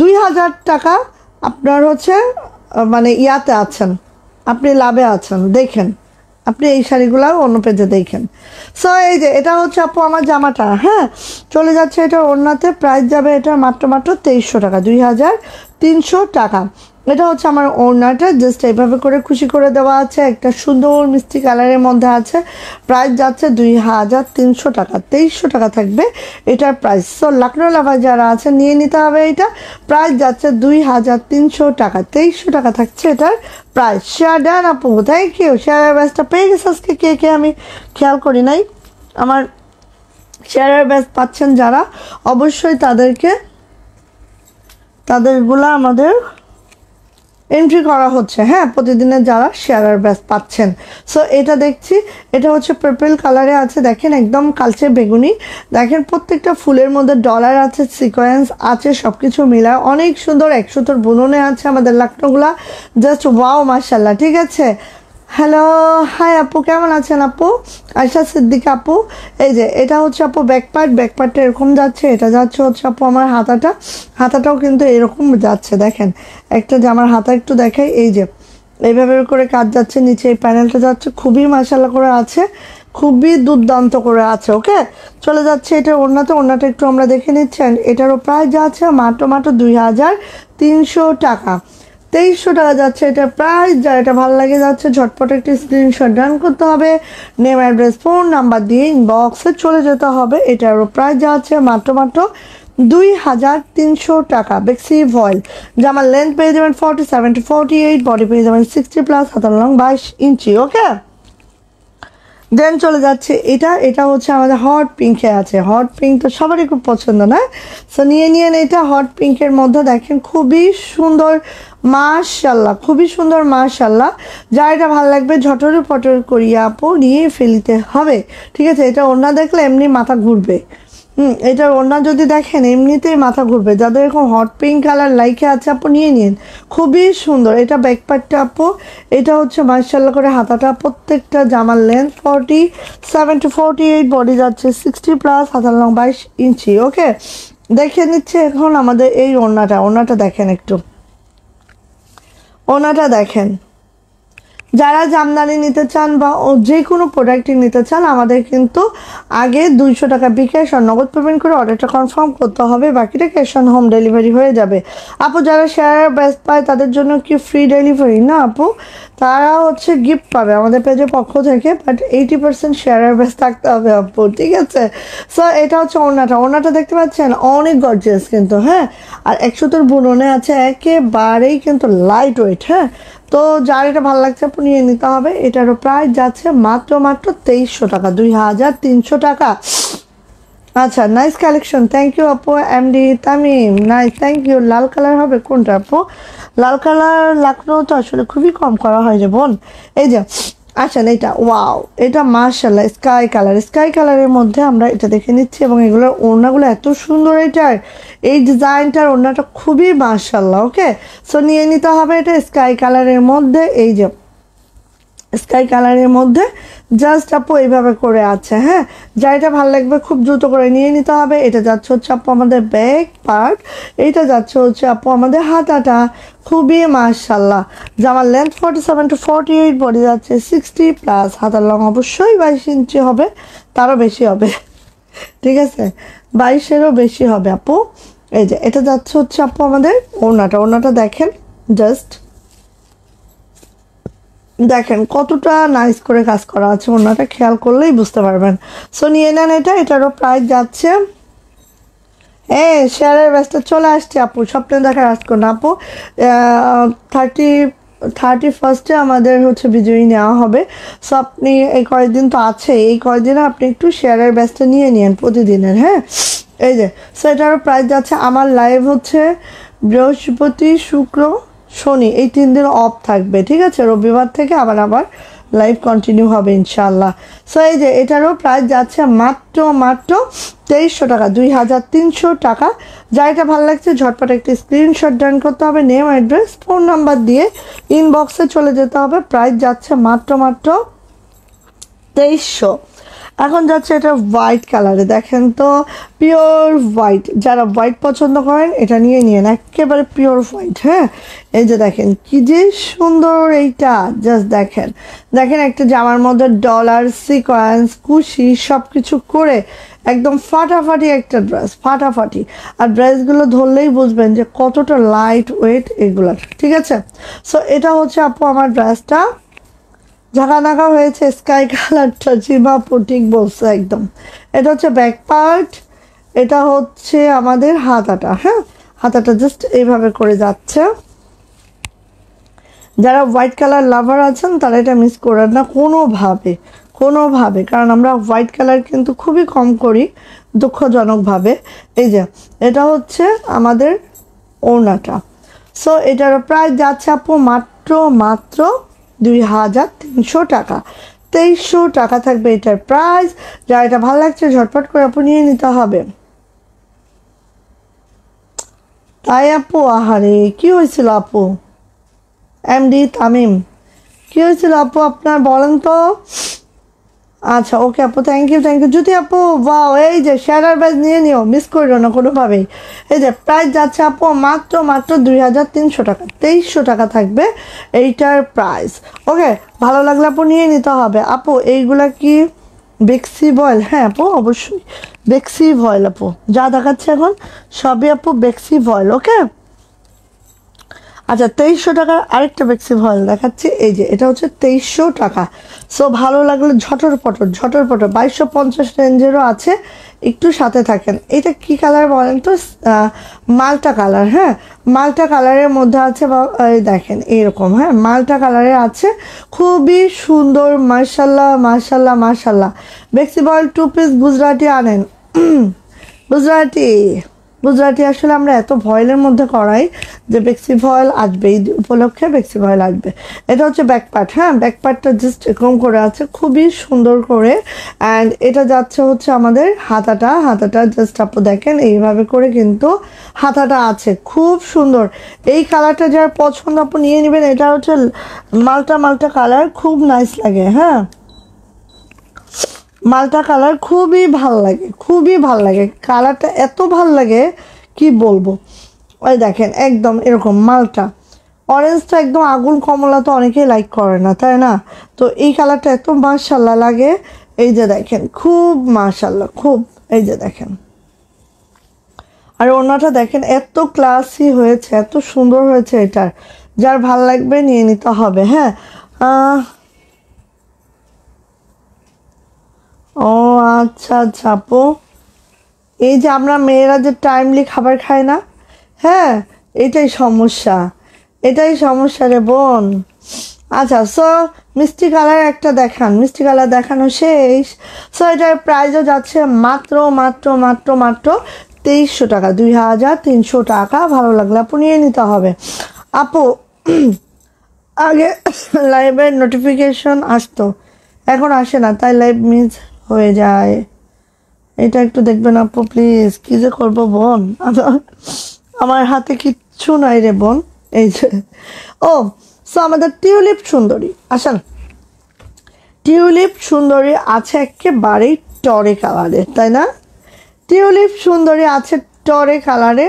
2000 টাকা আপনার হচ্ছে মানে ইয়াতে আছেন, আপনি লাভে আছেন। দেখেন আপনি এই শাড়িগুলো অন্য পেজে দেখেন। সো এই যে এটা হচ্ছে আপু আমার জামাটা, হ্যাঁ চলে যাচ্ছে এটা ওড়নাতে, প্রাইস যাবে এটা মাত্র 2300 টাকা, 2300 টাকা। এটা হচ্ছে আমার ওড়নাটা, জাস্ট এইভাবে করে খুশি করে দেওয়া আছে, একটা সুন্দর মিষ্টি কালারের মধ্যে আছে। প্রাইস যাচ্ছে 2300 টাকা, 2300 টাকা থাকবে এটার প্রাইস। সো লখনৌ লাভার যারা আছে নিয়ে নিতে হবে এটা। প্রাইস যাচ্ছে 2300 টাকা, 2300 টাকা থাকছে এটার প্রাইস। শেয়ার ডান আপু, থ্যাংক ইউ। শেয়ারের ব্যাচটা পেয়ে গেছে আজকে কে কে, আমি খেয়াল করি নাই। আমার শেয়ারের ব্যাচ পাচ্ছেন যারা, অবশ্যই তাদেরগুলো আমাদের এন্ট্রি করা হচ্ছে, হ্যাঁ প্রতিদিনের যারা শেয়ারের ব্যাচ পাচ্ছেন। সো এটা দেখছি, এটা হচ্ছে পার্পল কালারে আছে, দেখেন একদম কালচে বেগুনি। দেখেন প্রত্যেকটা ফুলের মধ্যে ডলার আছে, সিকোয়েন্স আছে, সব কিছু মিলায় অনেক সুন্দর, 100 বুননে আছে আমাদের লাকনোগুলা, জাস্ট ওয়াও মাশাল্লাহ। ঠিক আছে, হ্যালো হাই আপু, কেমন আছেন আপু? আয়শা সিদ্দিকা আপু, এই যে এটা হচ্ছে আপু ব্যাকপার্টটা এরকম যাচ্ছে, এটা যাচ্ছে হচ্ছে আপু আমার হাতাটাও কিন্তু এরকম যাচ্ছে। দেখেন একটা যে আমার হাতা একটু দেখাই, এই যে এইভাবে করে কাজ যাচ্ছে, নিচে এই প্যানেলটা যাচ্ছে, খুবই মাশাআল্লাহ করে আছে, খুবই দুর্দান্ত করে আছে। ওকে, চলে যাচ্ছে এটা ওড়নাটা একটু আমরা দেখে নিচ্ছেন। এটারও প্রাইস যাচ্ছে মাত্র 2300 টাকা, 2300 টাকা যাচ্ছে এটা প্রাইস। যা এটা ভালো লাগে যাচ্ছে, ঝটপট একটি স্ক্রিনশট ডান করতে হবে, নেম অ্যাড্রেস ফোন নাম্বার দিয়ে ইনবক্সে চলে যেতে হবে। এটারও প্রাইস যাচ্ছে মাত্র 2300 টাকা। বেক্সি ভয়েল জামার লেন্থ পেয়ে যাবেন 47 to 48, বডি পেয়ে যাবেন 60+, হাতার লং 22 ইঞ্চি। ওকে, দেন চলে যাচ্ছে এটা হচ্ছে আমাদের হট পিঙ্কে আছে। হট পিঙ্ক তো সবারই খুব পছন্দ না? সো নিয়ে এটা হট পিঙ্কের মধ্যে দেখেন খুবই সুন্দর মাশাল্লাহ, খুবই সুন্দর মাশাল্লাহ। যা এটা ভালো লাগবে ঝটর পটর করিয়া আপু নিয়ে ফেলিতে হবে। ঠিক আছে, এটা ওড়না দেখলে এমনি মাথা ঘুরবে। এটা ওড়না যদি দেখেন এমনিতেই মাথা ঘুরবে। যাদের এরকম হট পিঙ্ক কালার লাইকে আছে আপু নিয়ে নিন, খুবই সুন্দর। এটা ব্যাকপার্টটা আপু, এটা হচ্ছে মাশাআল্লাহ করে হাতাটা, প্রত্যেকটা জামার লেন্থ 47 to 48, বডি যাচ্ছে 60+, হাতার লং 22 ইঞ্চি। ওকে, দেখে নিচ্ছে এখন আমাদের এই ওড়নাটা দেখেন একটু, ওড়নাটা দেখেন। যারা জামদানি নিতে চান বা যে কোনো প্রোডাক্টই নিতে চান, আমাদের কিন্তু আগে 200 টাকা বিকাশ আর নগদ পেমেন্ট করে অর্ডারটা কনফার্ম করতে হবে, বাকিটা ক্যাশ অন হোম ডেলিভারি হয়ে যাবে। আপু যারা শেয়ার ব্যাচ পায় তাদের জন্য কি ফ্রি ডেলিভারি? না আপু, তারা হচ্ছে গিফট পাবে আমাদের পেজের পক্ষ থেকে, বাট 80% শেয়ারের ব্যাচ থাকতে হবে আপু। ঠিক আছে, সো এটা হচ্ছে ওড়নাটা দেখতে পাচ্ছেন অনেক গর্জিয়াস কিন্তু, হ্যাঁ আর 100 বুননে আছে, একেবারেই কিন্তু লাইট ওয়েট। হ্যাঁ, তো যার এটা ভালো লাগছে আপু নিয়ে নিতে হবে। এটারও প্রাইস যাচ্ছে মাত্র 2300 টাকা, 2300 টাকা। আচ্ছা, নাইস কালেকশন, থ্যাংক ইউ আপু। MD Tamim, nice, thank you. লাল কালার হবে কোনটা আপু? লাল কালার লখনৌ তো আসলে খুবই কম করা হয় যে বোন। এই যে আসেন, এটা ওয়াও, এটা মাশাআল্লাহ স্কাই কালারের মধ্যে আমরা এটা দেখে নিচ্ছি, এবং এগুলোর ওড়নাগুলো এত সুন্দর। এটার এই ডিজাইনটার ওড়নাটা খুবই মাশাআল্লাহ। ওকে, সো নিয়ে নিতে হবে এটা স্কাই কালারের মধ্যে। এই যে স্কাই কালারের মধ্যে জাস্ট আপু এইভাবে করে আছে। হ্যাঁ, যা এটা ভালো লাগবে খুব দ্রুত করে নিয়ে নিতে হবে। এটা যাচ্ছে হচ্ছে আপু আমাদের ব্যাক পার্ট, এইটা যাচ্ছে হচ্ছে আপু আমাদের হাতাটা, খুবই মাশাআল্লাহ। জামার লেন্থ 47 to 48, বডি যাচ্ছে 60+, হাতার লং অবশ্যই 22 ইঞ্চি হবে, তারও বেশি হবে। ঠিক আছে, 22-এরও বেশি হবে আপু। এই যে এটা যাচ্ছে হচ্ছে আপু আমাদের ওড়নাটা দেখেন, জাস্ট দেখেন কতটা নাইস করে কাজ করা আছে, ওড়নাটা খেয়াল করলেই বুঝতে পারবেন। সো নিয়ে নেন এটারও প্রাইস যাচ্ছে, শেয়ারের ব্যাচটা চলে আসছে আপু, স্বপ্নে দেখার আজ করুন আপু। 31 আমাদের হচ্ছে বিজয়ী নেওয়া হবে। সো আপনি এই কয়েকদিন তো আছে, এই কয়েকদিনে আপনি একটু শেয়ারের ব্যাচটা নিয়ে নিন প্রতিদিনের। হ্যাঁ, এই যে সো এটারও প্রাইস যাচ্ছে। আমার লাইভ হচ্ছে বৃহস্পতি, শুক্র, শনি, এই 3 দিন অফ থাকবে। ঠিক আছে, রবিবার থেকে আবার লাইভ কন্টিনিউ হবে ইনশাআল্লাহ। সো এই যে এটারও প্রাইস যাচ্ছে মাত্র 2300 টাকা, 2300 টাকা। যা এটা ভালো লাগছে ঝটপট একটি স্ক্রিনশট ডান করতে হবে, নেম অ্যাড্রেস ফোন নাম্বার দিয়ে ইনবক্সে চলে যেতে হবে। প্রাইস যাচ্ছে মাত্র 2300। এখন যাচ্ছে এটা হোয়াইট কালারে, দেখেন তো পিওর হোয়াইট, যারা হোয়াইট পছন্দ করেন এটা নিয়ে নিন, একেবারে পিওর হোয়াইট। হ্যাঁ, এই যে দেখেন কি যে সুন্দর এইটা, জাস্ট দেখেন দেখেন একটা জামার মধ্যে ডলার, সিকোয়েন্স, কুশি সব কিছু করে একদম ফাটাফাটি একটা ড্রেস, ফাটাফাটি। আর ড্রেসগুলো ধরলেই বুঝবেন যে কতটা লাইট ওয়েট এগুলার, ঠিক আছে। সো এটা হচ্ছে আপু আমার ড্রেসটা, ঝাঁকানাকা হয়েছে স্কাই কালারটা, জিমা ঠিক বলছে একদম। এটা হচ্ছে ব্যাক পার্ট, এটা হচ্ছে আমাদের হাতাটা। হ্যাঁ, হাতাটা জাস্ট এইভাবে করে যাচ্ছে। যারা হোয়াইট কালার লাভার আছেন তারা এটা মিস করেন না কোনোভাবে, কোনোভাবে, কারণ আমরা হোয়াইট কালার কিন্তু খুবই কম করি দুঃখজনকভাবে। এই যে এটা হচ্ছে আমাদের ওড়নাটা। সো এটার প্রাইস যাচ্ছে আপু মাত্র 2300 টাকা, 2300 টাকা থাকবে এটার প্রাইস। যা এটা ভালো লাগছে ঝটপট করে আপু নিয়ে নিতে হবে। তাই আপু, আহারে কি হয়েছিল আপু? এমডি তামিম, কি হয়েছিল আপু আপনার বলেন তো? আচ্ছা ওকে আপু, থ্যাংক ইউ যদি আপু, ওয়াও, এই যে শেয়ার ব্যাজ নিয়ে নিও, মিস করিও না কোনোভাবেই। এই যে প্রাইস যাচ্ছে আপু মাত্র 2300 টাকা, 2300 টাকা থাকবে এইটার প্রাইস। ওকে, ভালো লাগলে আপু নিয়ে নিতে হবে। আপু এইগুলা কি বেক্সি ভয়েল? হ্যাঁ আপু অবশ্যই বেক্সি ভয়েল আপু, যা দেখাচ্ছে এখন সবই আপু বেক্সি ভয়েল। ওকে, আচ্ছা 2300 টাকার আরেকটা বেক্সি ভয়েল দেখাচ্ছি, এই যে এটা হচ্ছে 2300 টাকা। সো ভালো লাগলে ঝটর পটর 2250 রেঞ্জেরও আছে, একটু সাথে থাকেন। এটা কি কালার বলেন তো? মাল্টা কালার। হ্যাঁ, মাল্টা কালারের মধ্যে আছে, এই দেখেন এরকম। হ্যাঁ, মাল্টা কালারে আছে, খুবই সুন্দর, মাশাল্লাহ মাশাল্লাহ মাশাল্লাহ। বেক্সি ভয়েল 2 পিস গুজরাটি আনেন। গুজরাটি আসলে আমরা এত ভয়েলের মধ্যে করাই যে বেক্সি ভয়েল আসবে, ঈদ উপলক্ষে বেক্সি ভয়েল আসবে। এটা হচ্ছে ব্যাক পার্ট। হ্যাঁ, ব্যাক পার্টটা জাস্ট এরকম করে আছে খুবই সুন্দর করে। অ্যান্ড এটা যাচ্ছে হচ্ছে আমাদের হাতাটা জাস্ট আপু দেখেন এইভাবে করে কিন্তু হাতাটা আছে, খুব সুন্দর। এই কালারটা যার পছন্দ আপু নিয়ে নেবেন। এটা হচ্ছে মাল্টা কালার, খুব নাইস লাগে। হ্যাঁ, মাল্টা কালার খুবই ভাল লাগে, কালারটা এত ভাল লাগে কি বলবো। ওই দেখেন একদম এরকম মাল্টা, অরেঞ্জটা একদম আগুন কমলা তো অনেকেই লাইক করে না, তাই না? তো এই কালারটা এত মাশাল্লাহ লাগে। এই যে দেখেন খুব মাশাল্লাহ, খুব, এই যে দেখেন। আর ওড়নাটা দেখেন এত ক্লাসি হয়েছে, এত সুন্দর হয়েছে। এটার যার ভাল লাগবে নিয়ে নিতে হবে। হ্যাঁ, ও আচ্ছা আপু, এই যে আমরা মেয়েরা যে টাইমলি খাবার খাই না, হ্যাঁ এটাই সমস্যা রে বোন। আচ্ছা, সো মিষ্টি কালার একটা দেখান, মিষ্টি কালার দেখানো শেষ। সো এটার প্রাইসও যাচ্ছে মাত্র 2300 টাকা, 2300 টাকা। ভালো লাগলে আপু নিয়ে নিতে হবে। আপু আগে লাইভের নোটিফিকেশন আসতো, এখন আসে না, তাই লাইভ মিস হয়ে যায়। এটা একটু দেখবেন আপু প্লিজ। কি যে করবো বোন, আমার হাতে কিচ্ছু নাই রে বোন। এই যে সো আমাদের টিউলিপ সুন্দরী, আসেন। টিউলিপ সুন্দরী আছে একেবারেই টরে কালারে, তাই না? টিউলিপ সুন্দরী আছে টরে কালারে।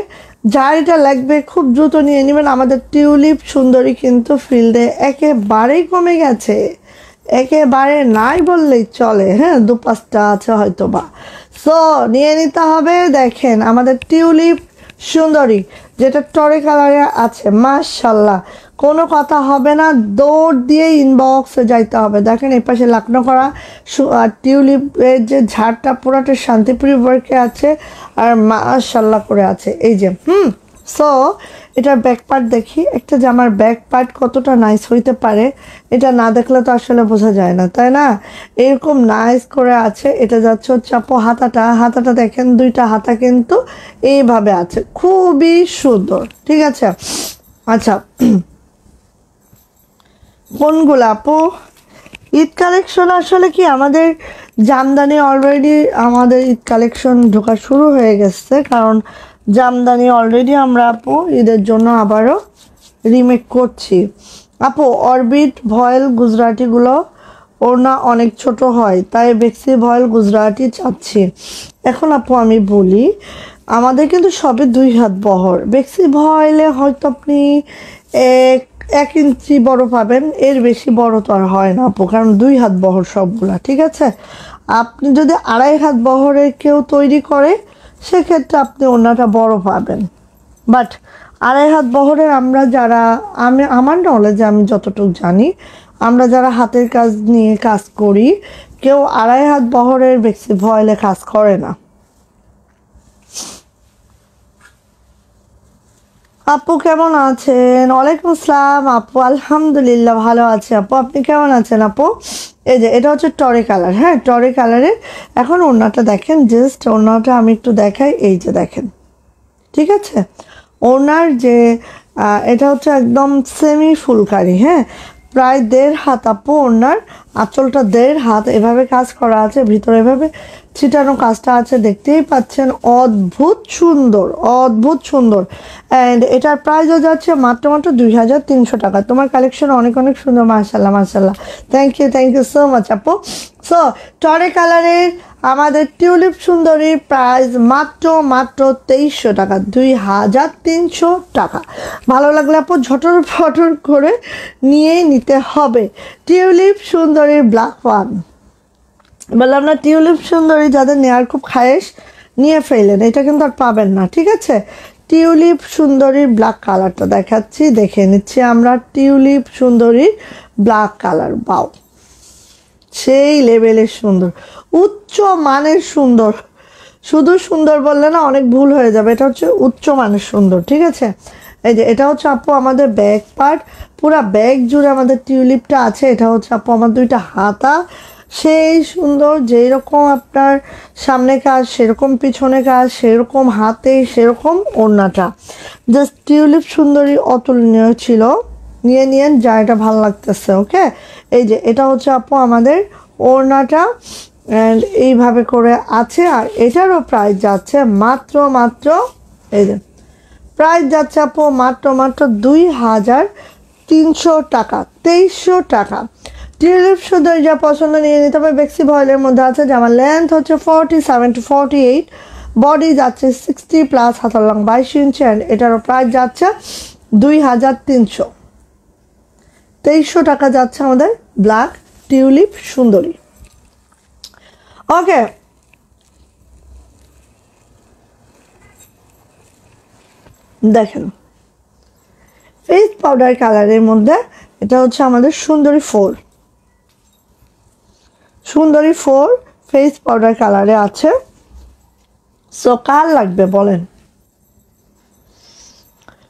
যার এটা লাগবে খুব দ্রুত নিয়ে নেবেন। আমাদের টিউলিপ সুন্দরী কিন্তু ফিল্ডে একেবারেই কমে গেছে, একেবারে নাই বললেই চলে। হ্যাঁ, 2-5টা আছে হয়তো বা। সো নিয়ে নিতে হবে। দেখেন আমাদের টিউলিপ সুন্দরী যেটা টরে কালারে আছে, মাশাল্লাহ, কোনো কথা হবে না, দৌড় দিয়ে ইনবক্সে যাইতে হবে। দেখেন এই পাশে লাকনো করা টিউলিপের যে ঝাড়টা পুরাটা শান্তিপুরি ওয়ার্কে আছে, আর মাশাল্লাহ করে আছে। এই যে সো এটার ব্যাক পার্ট দেখি, একটা জামার ব্যাক পার্ট কতটা নাইস হইতে পারে, এটা না দেখলে তো আসলে বোঝা যায় না, তাই না? এরকম নাইস করে আছে। এটা যাচ্ছে হচ্ছে আপু হাতাটা দেখেন, 2টা হাতা কিন্তু এইভাবে আছে, খুবই সুন্দর, ঠিক আছে। আচ্ছা, কোনগুলো আপু? ঈদ কালেকশন আসলে কি আমাদের জামদানি অলরেডি, আমাদের ঈদ কালেকশন ঢোকা শুরু হয়ে গেছে, কারণ জামদানি অলরেডি আমরা আপু ঈদের জন্য আবারও রিমেক করছি। আপু অরবিট ভয়েল গুজরাটিগুলো ওড়না অনেক ছোট হয়, তাই বেক্সি ভয়েল গুজরাটি চাচ্ছি। এখন আপু আমি বলি, আমাদের কিন্তু সবে 2 হাত বহর। বেক্সি ভয়েলে হয়তো আপনি এক 1 ইঞ্চি বড় পাবেন, এর বেশি বড় তো আর হয় না আপু, কারণ 2 হাত বহর সবগুলা, ঠিক আছে। আপনি যদি 2.5 হাত বহরের কেউ তৈরি করে, সেক্ষেত্রে আপনি ওড়নাটা বড় পাবেন। বাট 2.5 হাত বহরের আমরা যারা, আমার নলেজে আমি যতটুকু জানি, আমরা যারা হাতের কাজ নিয়ে কাজ করি, কেউ 2.5 হাত বহরের বেক্সি ভয়েলে কাজ করে না। আপু কেমন আছেন? ওয়ালাইকুম আসসালাম আপু, আলহামদুলিল্লাহ ভালো আছে আপু, আপনি কেমন আছেন আপু? এই যে এটা হচ্ছে টরে কালার, হ্যাঁ টরে কালারের। এখন ওড়নাটা দেখেন, জাস্ট ওড়নাটা আমি একটু দেখাই, এই যে দেখেন, ঠিক আছে। ওনার যে এটা হচ্ছে একদম সেমি ফুলকারি, হ্যাঁ প্রায় 1.5 হাত আপু। ওনার আঁচলটা 1.5 হাত, এভাবে কাজ করা আছে, ভিতরে এভাবে ছিটানো কাজটা আছে, দেখতেই পাচ্ছেন, অদ্ভুত সুন্দর, অদ্ভুত সুন্দর। অ্যান্ড এটার প্রাইসও যাচ্ছে মাত্র 2300 টাকা। তোমার কালেকশন অনেক অনেক সুন্দর, মাশাল্লাহ মাশাল্লাহ, থ্যাংক ইউ সো মাচ আপু। সো টরে কালারের আমাদের টিউলিপ সুন্দরীর প্রাইস মাত্র 2300 টাকা, 2300 টাকা। ভালো লাগলে আপু ঝটর ফটর করে নিয়ে নিতে হবে। টিউলিপ সুন্দরীর ব্ল্যাক ওয়ান, বললাম না, টিউলিপ সুন্দরী যাদের নেওয়ার খুব খায়েশ, নিয়ে ফেলেন, এটা কিন্তু আর পাবেন না, ঠিক আছে। টিউলিপ সুন্দরীর ব্ল্যাক কালারটা দেখাচ্ছি, দেখে নিচ্ছি আমরা। টিউলিপ সুন্দরীর ব্ল্যাক কালার, বাও, সেই লেভেলের সুন্দর, উচ্চ মানের সুন্দর। শুধু সুন্দর বললে না, অনেক ভুল হয়ে যাবে, এটা হচ্ছে উচ্চ মানের সুন্দর, ঠিক আছে। এই যে এটা হচ্ছে আপু আমাদের ব্যাক পার্ট, পুরা ব্যাগ জুড়ে আমাদের টিউলিপটা আছে। এটা হচ্ছে আপু আমার 2টা হাতা, সেই সুন্দর, যেই রকম আপনার সামনে কাজ সেরকম পিছনে কাজ, সেরকম হাতে সেরকম ওড়নাটা। জাস্ট টিউলিপ সুন্দরী অতুলনীয় ছিল, নিয়ে নিয়েন যা এটা ভালো লাগতেছে, ওকে। এই যে এটা হচ্ছে আপু আমাদের ওড়নাটা, অ্যান্ড এইভাবে করে আছে। আর এটারও প্রাইস যাচ্ছে মাত্র এই যে প্রাইস যাচ্ছে আপু মাত্র 2300 টাকা, 2300 টাকা। টিউলিপ সুন্দর যা পছন্দ নিয়ে নিতে হবে। বেক্সি ভয়েলের মধ্যে আছে, যে আমার লেন্থ হচ্ছে 47 to 48, বডি যাচ্ছে 60+, হাতার লং 22 ইঞ্চি, অ্যান্ড এটারও প্রাইস যাচ্ছে 2300, 2300 টাকা যাচ্ছে আমাদের ব্ল্যাক টিউলিপ সুন্দরী, ওকে। দেখেন ফেস পাউডার কালারের মধ্যে, এটা হচ্ছে আমাদের সুন্দরী 4, সুন্দরী 4 ফেস পাউডার কালারে আছে। সো কার লাগবে বলেন?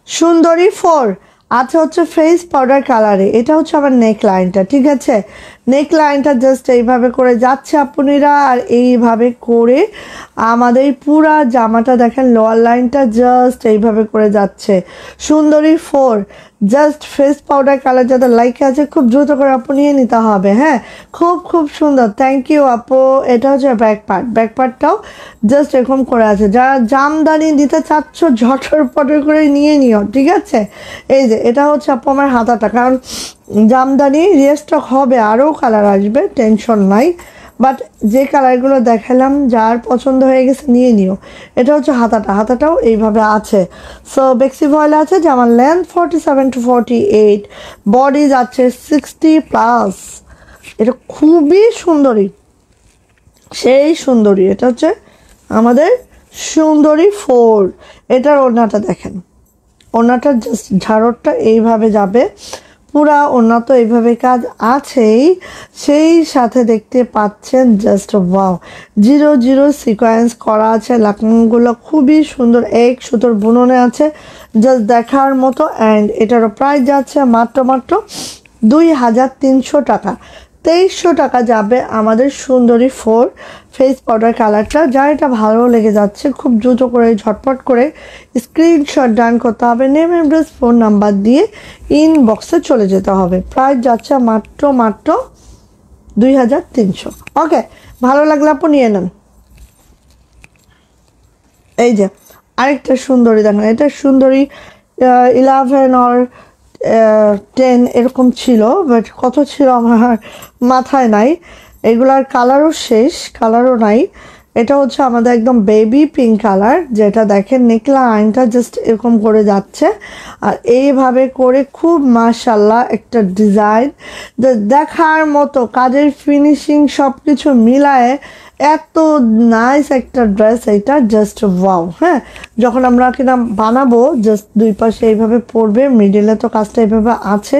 সুন্দরী 4 আছে হচ্ছে ফেস পাউডার কালারে। এটা হচ্ছে আমার নেক লাইনটা, ঠিক আছে। নেক লাইনটা জাস্ট এইভাবে করে যাচ্ছে আপুনিরা, আর এইভাবে করে আমাদের পুরা জামাটা দেখেন, লোয়ার লাইনটা জাস্ট এইভাবে করে যাচ্ছে। সুন্দরী 4 জাস্ট ফেস পাউডার কালার যাদের লাইক আছে, খুব দ্রুত করে আপু নিয়ে নিতে হবে, হ্যাঁ। খুব সুন্দর, থ্যাংক ইউ আপু। এটা হচ্ছে ব্যাক পার্ট, ব্যাক পার্টটাও জাস্ট এরকম করে আছে। যারা জামদানি দিতে চাচ্ছ ঝটর পটর করে নিয়ে নিও, ঠিক আছে। এই যে এটা হচ্ছে আপু আমার হাতাটা, কারণ জামদানি রিস্টক হবে, আরও কালার আসবে, টেনশন নাই। বাট যে কালারগুলো দেখালাম, যার পছন্দ হয়ে গেছে নিয়ে নিও। এটা হচ্ছে হাতাটা, হাতাটাও এইভাবে আছে। সো বেক্সি ভয়েল আছে, যে আমার লেন্থ 47 to 48, বডি যাচ্ছে 60+। এটা খুবই সুন্দরী, সেই সুন্দরী। এটা হচ্ছে আমাদের সুন্দরী 4। এটার ওড়নাটা দেখেন, ওড়নাটার জাস্ট ঝাড়রটা এইভাবে যাবে, পুরা ওড়না তো এইভাবে কাজ আছেই, সেই সাথে দেখতে পাচ্ছেন জাস্ট ওয়াও, 0 সিকোয়েন্স করা আছে। লাকনগুলো খুবই সুন্দর, এক সুতোর বুননে আছে, জাস্ট দেখার মতো। অ্যান্ড এটারও প্রাইস যাচ্ছে মাত্র 2300 টাকা, 2300 টাকা যাবে আমাদের সুন্দরী 4 ফেস পাউডার কালারটা। যার এটা ভালো লেগে যাচ্ছে, খুব দ্রুত করে ঝটপট করে স্ক্রিনশট ডান করতে হবে, নেম অ্যাড্রেস ফোন নাম্বার দিয়ে ইনবক্সে চলে যেতে হবে। প্রাইস যাচ্ছে মাত্র 2300, ওকে। ভালো লাগলে আপু নিয়ে নেন। এই যে আরেকটা সুন্দরী দেখেন, এটা সুন্দরী 11 or 10 এরকম ছিল, বাট কত ছিল আমার মাথায় নাই। এগুলার কালারও শেষ, কালারও নাই। এটা হচ্ছে আমাদের একদম বেবি পিঙ্ক কালার, যেটা দেখেন নেকলা আইনটা জাস্ট এরকম করে যাচ্ছে, আর এইভাবে করে খুব মাশাল্লাহ একটা ডিজাইন দেখার মতো, কাজের ফিনিশিং সব কিছু মিলায়ে এত নাইস একটা ড্রেস। এটা জাস্ট ওয়াও। হ্যাঁ, যখন আমরা কিনা বানাবো জাস্ট দুই পাশে এইভাবে পরবে, মিডিলে তো কাজটা এইভাবে আছে,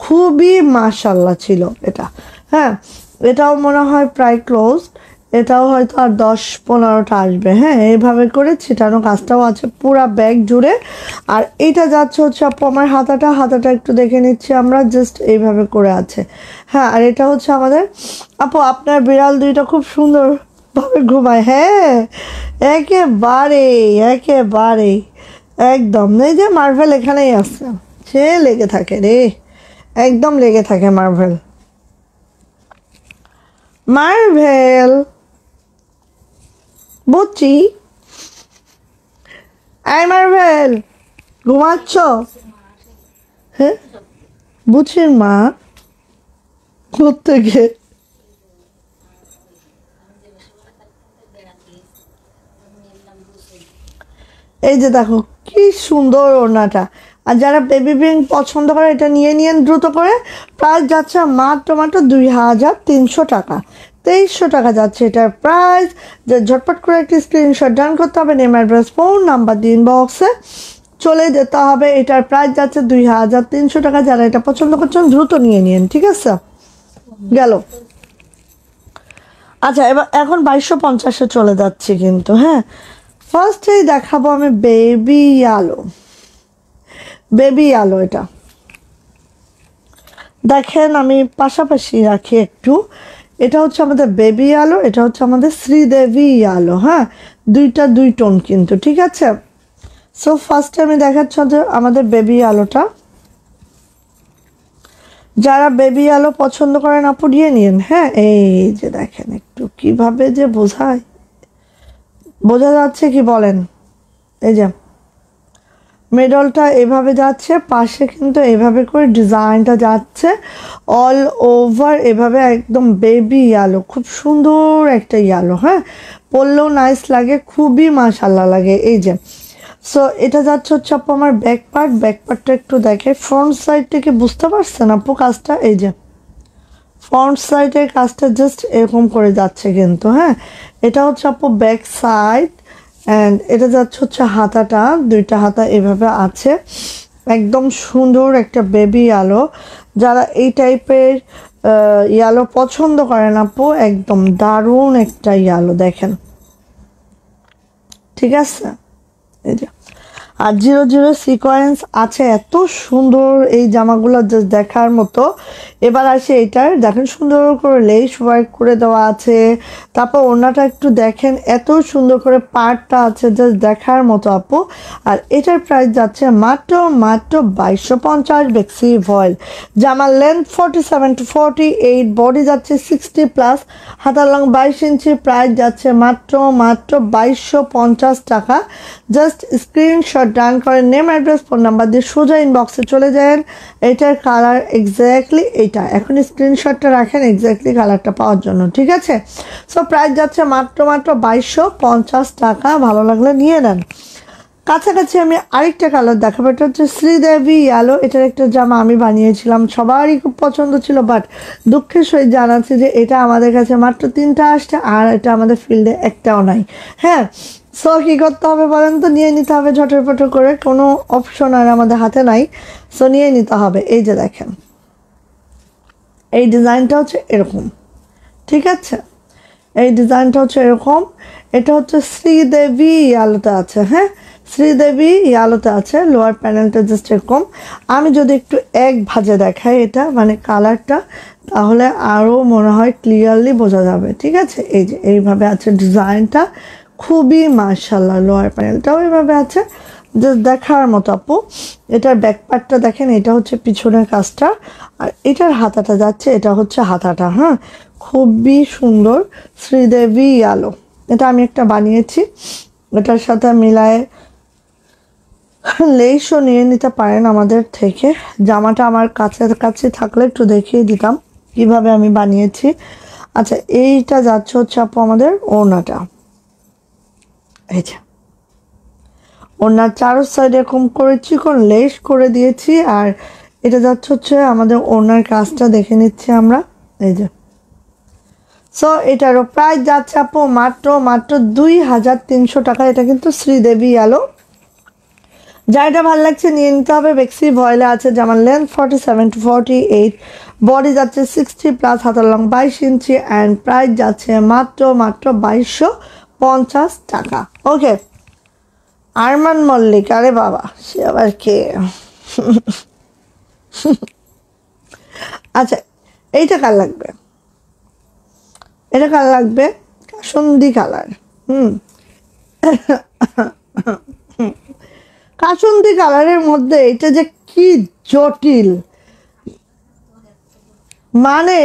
খুবই মাশাল্লাহ ছিল এটা। হ্যাঁ, এটাও মনে হয় প্রায় ক্লোজ, এটাও হয়তো আর 10-15টা আসবে। হ্যাঁ, এইভাবে করে ছিটানো কাজটাও আছে পুরা ব্যাগ জুড়ে। আর এটা যাচ্ছে হচ্ছে আপু আমার হাতাটা একটু দেখে নিচ্ছি আমরা, জাস্ট এইভাবে করে আছে। হ্যাঁ, আর এটা হচ্ছে আমাদের আপু আপনার বিড়াল দুইটা খুব সুন্দর ভাবে ঘুমায়। হ্যাঁ, একেবারে একদম, এই যে মার্ভেল এখানেই আছে, সে লেগে থাকে রে, একদম লেগে থাকে মার্ভেল। বুঝছি। মার্ভেল ঘুমাচ্ছ? হ্যাঁ, বুঝির মা থেকে এই যে দেখো কি সুন্দর ওড়নাটা। আর যারা বেবি পিঙ্ক পছন্দ করে এটা নিয়ে নিয়েন দ্রুত করে। প্রাইস যাচ্ছে মাত্র 2300 টাকা, 2300 টাকা যাচ্ছে এটার প্রাইস। যে ঝটপট করে একটি স্ক্রিনশট ডান করতে হবে, নেম অ্যাড্রেস ফোন নাম্বার দিয়ে ইনবক্সে চলে যেতে হবে। এটার প্রাইস যাচ্ছে 2300 টাকা। যারা এটা পছন্দ করছেন দ্রুত নিয়ে নিন, ঠিক আছে? গেল। আচ্ছা, এখন 2250-এ চলে যাচ্ছি কিন্তু। হ্যাঁ, ফার্স্টেই দেখাবো আমি বেবি আলো। এটা দেখেন আমি পাশাপাশি রাখি একটু। এটা হচ্ছে আমাদের বেবি আলো, এটা হচ্ছে আমাদের শ্রীদেবী আলো। হ্যাঁ, দুই টোন কিন্তু, ঠিক আছে? সো ফার্স্টে আমি দেখাচ্ছি আমাদের বেবি আলোটা। যারা বেবি আলো পছন্দ করেন আপু নিয়ে নিন। হ্যাঁ, এই যে দেখেন একটু কিভাবে যে বোঝা যাচ্ছে কি বলেন? এই যে মিডলটা এভাবে যাচ্ছে, পাশে কিন্তু এভাবে করে ডিজাইনটা যাচ্ছে অল ওভার, এভাবে একদম বেবি ইয়েলো, খুব সুন্দর একটা ইয়েলো। হ্যাঁ, পরলেও নাইস লাগে, খুবই মাশাল্লাহ লাগে। এই যে সো এটা যাচ্ছে হচ্ছে আপু আমার ব্যাক পার্টটা একটু দেখে। ফ্রন্ট সাইড থেকে বুঝতে পারছেন আপু কাজটা? এই যে ফ্রন্ট সাইডের কাজটা জাস্ট এরকম করে যাচ্ছে কিন্তু। হ্যাঁ, এটা হচ্ছে আপু ব্যাক সাইড, অ্যান্ড এটা যাচ্ছে হচ্ছে হাতাটা, দুইটা হাতা এভাবে আছে, একদম সুন্দর একটা বেবি আলো। যারা এই টাইপের ইয়ালো পছন্দ করেন আপু, একদম দারুণ একটা ইয়ালো দেখেন, ঠিক আছে? এই যে আর 00 সিকোয়েন্স আছে, এত সুন্দর এই জামাগুলো জাস্ট দেখার মতো। এবার আসে এটার, দেখেন সুন্দর করে লেস ওয়ার্ক করে দেওয়া আছে। তারপর ওড়নাটা একটু দেখেন, এত সুন্দর করে পার্টটা আছে, জাস্ট দেখার মতো আপু। আর এটার প্রাইস যাচ্ছে মাত্র 2250 বেক্সি ভয়েল। জামার লেন্থ 47 to 48, বডি যাচ্ছে 60+, হাতার লং 22 ইঞ্চি। প্রাইস যাচ্ছে মাত্র 2250 টাকা। জাস্ট স্ক্রিনশট ডান করে নেম অ্যাড্রেস ফোন নাম্বার দিয়ে সোজা ইনবক্সে চলে যান। এটার কালার এক্স্যাক্টলি এইটা, এখন স্ক্রিনশটটা রাখেন এক্স্যাক্টলি কালারটা পাওয়ার জন্য, ঠিক আছে? সো প্রাইস যাচ্ছে মাত্র 2250 টাকা। ভালো লাগলে নিয়ে নেন। কাছাকাছি আমি আরেকটা কালার দেখাবো, এটা হচ্ছে শ্রীদেবী আলো। এটার একটা জামা আমি বানিয়েছিলাম, সবারই খুব পছন্দ ছিল, বাট দুঃখের সহিত জানাচ্ছি যে এটা আমাদের কাছে মাত্র 3টা আসছে, আর এটা আমাদের ফিল্ডে একটাও নাই। হ্যাঁ, সো কী করতে হবে বলেন তো? নিয়ে নিতে হবে ঝটপট করে, কোনো অপশন আর আমাদের হাতে নাই, সো নিয়ে নিতে হবে। এই যে দেখেন এই ডিজাইনটা হচ্ছে এরকম, ঠিক আছে? এই ডিজাইনটা হচ্ছে এরকম। এটা হচ্ছে শ্রীদেবী আলোতে আছে। হ্যাঁ, শ্রীদেবী আলোতে আছে। লোয়ার প্যানেলটা জাস্ট এরকম। আমি যদি একটু এক ভাজে দেখাই এটা, মানে কালারটা, তাহলে আরও মনে হয় ক্লিয়ারলি বোঝা যাবে, ঠিক আছে? এই যে এইভাবে আছে ডিজাইনটা, খুবই মাশাআল্লাহ। লোয়ার প্যানেলটাও এইভাবে আছে, জাস্ট দেখার মতো আপু। এটার ব্যাক পার্টটা দেখেন, এটা হচ্ছে পিছনের কাজটা, আর এটার হাতাটা যাচ্ছে, এটা হচ্ছে হাতাটা। হ্যাঁ, খুবই সুন্দর শ্রীদেবী আলো। এটা আমি একটা বানিয়েছি, এটার সাথে মিলায় লেসও নিয়ে নিতে পারেন আমাদের থেকে। জামাটা আমার কাছাকাছি থাকলে একটু দেখিয়ে দিতাম কিভাবে আমি বানিয়েছি। আচ্ছা, এইটা যাচ্ছে হচ্ছে আপু আমাদের ওড়নাটা। এই যে ওড়নার চারো সাইডে এরকম করে চিকন লেস করে দিয়েছি। আর এটা যাচ্ছে হচ্ছে আমাদের ওড়নার কাজটা দেখে নিচ্ছি আমরা। এই যে সো এটারও প্রাইস যাচ্ছে আপু মাত্র 2300 টাকা। এটা কিন্তু শ্রীদেবী আলো। যাইটা ভালো লাগছে নিয়ে নিতে হবে। বেক্সি ভয়েলে আছে, যেমন লেন্থ 47 to 48, বডি যাচ্ছে 60+, হাতার লং 22 ইঞ্চি, অ্যান্ড প্রাইস যাচ্ছে মাত্র 2250 টাকা। ওকে, আরমান মল্লিক, আরে বাবা সে আবার কে? আচ্ছা, এইটা কার লাগবে? এটা কার লাগবে? কাসুন্দি কালার। কাসুন্দি কালারের মধ্যে এটা যে কি জটিল, মানে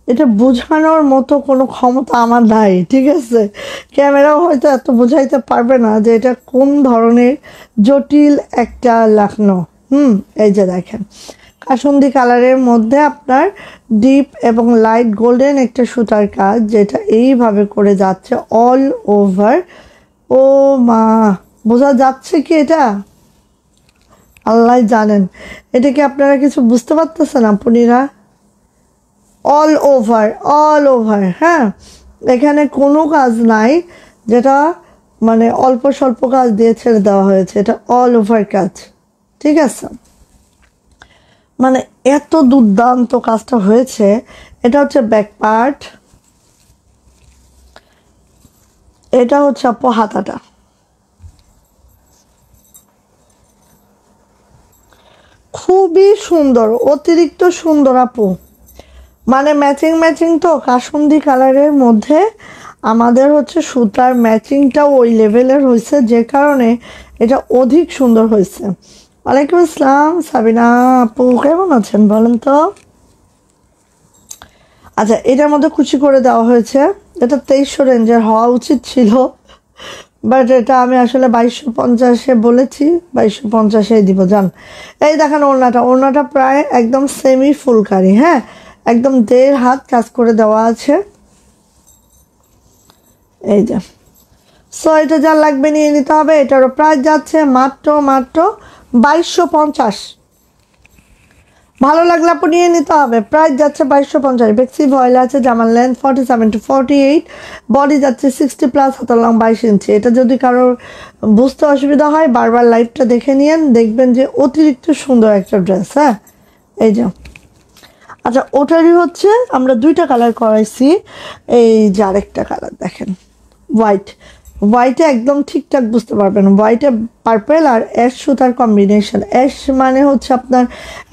এটা বোঝানোর মতো কোনো ক্ষমতা আমার নাই, ঠিক আছে? ক্যামেরাও হয়তো এত বোঝাইতে পারবে না যে এটা কোন ধরনের জটিল একটা লাকনো। এই যে দেখেন, কাসুন্দি কালারের মধ্যে আপনার ডিপ এবং লাইট গোল্ডেন একটা সুতার কাজ, যেটা এইভাবে করে যাচ্ছে অল ওভার। ও মা, বোঝা যাচ্ছে কি এটা? আল্লাহ জানেন। এটা কি আপনারা কিছু বুঝতে পারতেছেন আপুনিরা? অল ওভার, হ্যাঁ, এখানে কোনো কাজ নাই যেটা মানে অল্প স্বল্প কাজ দিয়ে ছেড়ে দেওয়া হয়েছে। এটা অল ওভার কাজ, ঠিক আছে? মানে এত দুর্দান্ত কাজটা হয়েছে। এটা হচ্ছে ব্যাক পার্ট, এটা হচ্ছে আপু হাতাটা। খুবই সুন্দর, অতিরিক্ত সুন্দর আপু। মানে ম্যাচিং তো কাসুন্দি কালারের মধ্যে আমাদের হচ্ছে সুতার ম্যাচিংটাও ওই লেভেলের হয়েছে, যে কারণে এটা অধিক সুন্দর হয়েছে। ওয়ালাইকুম আসসালাম সাবিনা আপু, কেমন আছেন বলেন তো? আচ্ছা, এটার মধ্যে কুচি করে দেওয়া হয়েছে। এটা 2300 রেঞ্জের হওয়া উচিত ছিল, বাট এটা আমি আসলে 2250-এ বলেছি, 2250-এ দিব জান। এই দেখেন ওড়নাটা প্রায় একদম সেমি ফুলকারি, হ্যাঁ, একদম 1.5 হাত কাজ করে দেওয়া আছে। এই যে, সো এটা যা লাগবে নিয়ে নিতে হবে। এটারও প্রাইস যাচ্ছে মাত্র 2250। ভালো লাগলে আপনি নিয়ে নিতে হবে। প্রাইস যাচ্ছে 2250। বেক্সি ভয়েল আছে, জামার লেন্থ 47 to 48, বডি যাচ্ছে 60+, হাতার লং 22 ইঞ্চি। এটা যদি কারোর বুঝতে অসুবিধা হয় বারবার লাইভটা দেখে নিয়েন, দেখবেন যে অতিরিক্ত সুন্দর একটা ড্রেস। হ্যাঁ, এই যে আচ্ছা, ওটারই হচ্ছে আমরা 2টা কালার করাইছি। এই যে আরেকটা কালার দেখেন, হোয়াইটে একদম ঠিকঠাক বুঝতে পারবেন। হোয়াইটে পার্পেল আর অ্যাশ সুতার কম্বিনেশন। অ্যাশ মানে হচ্ছে আপনার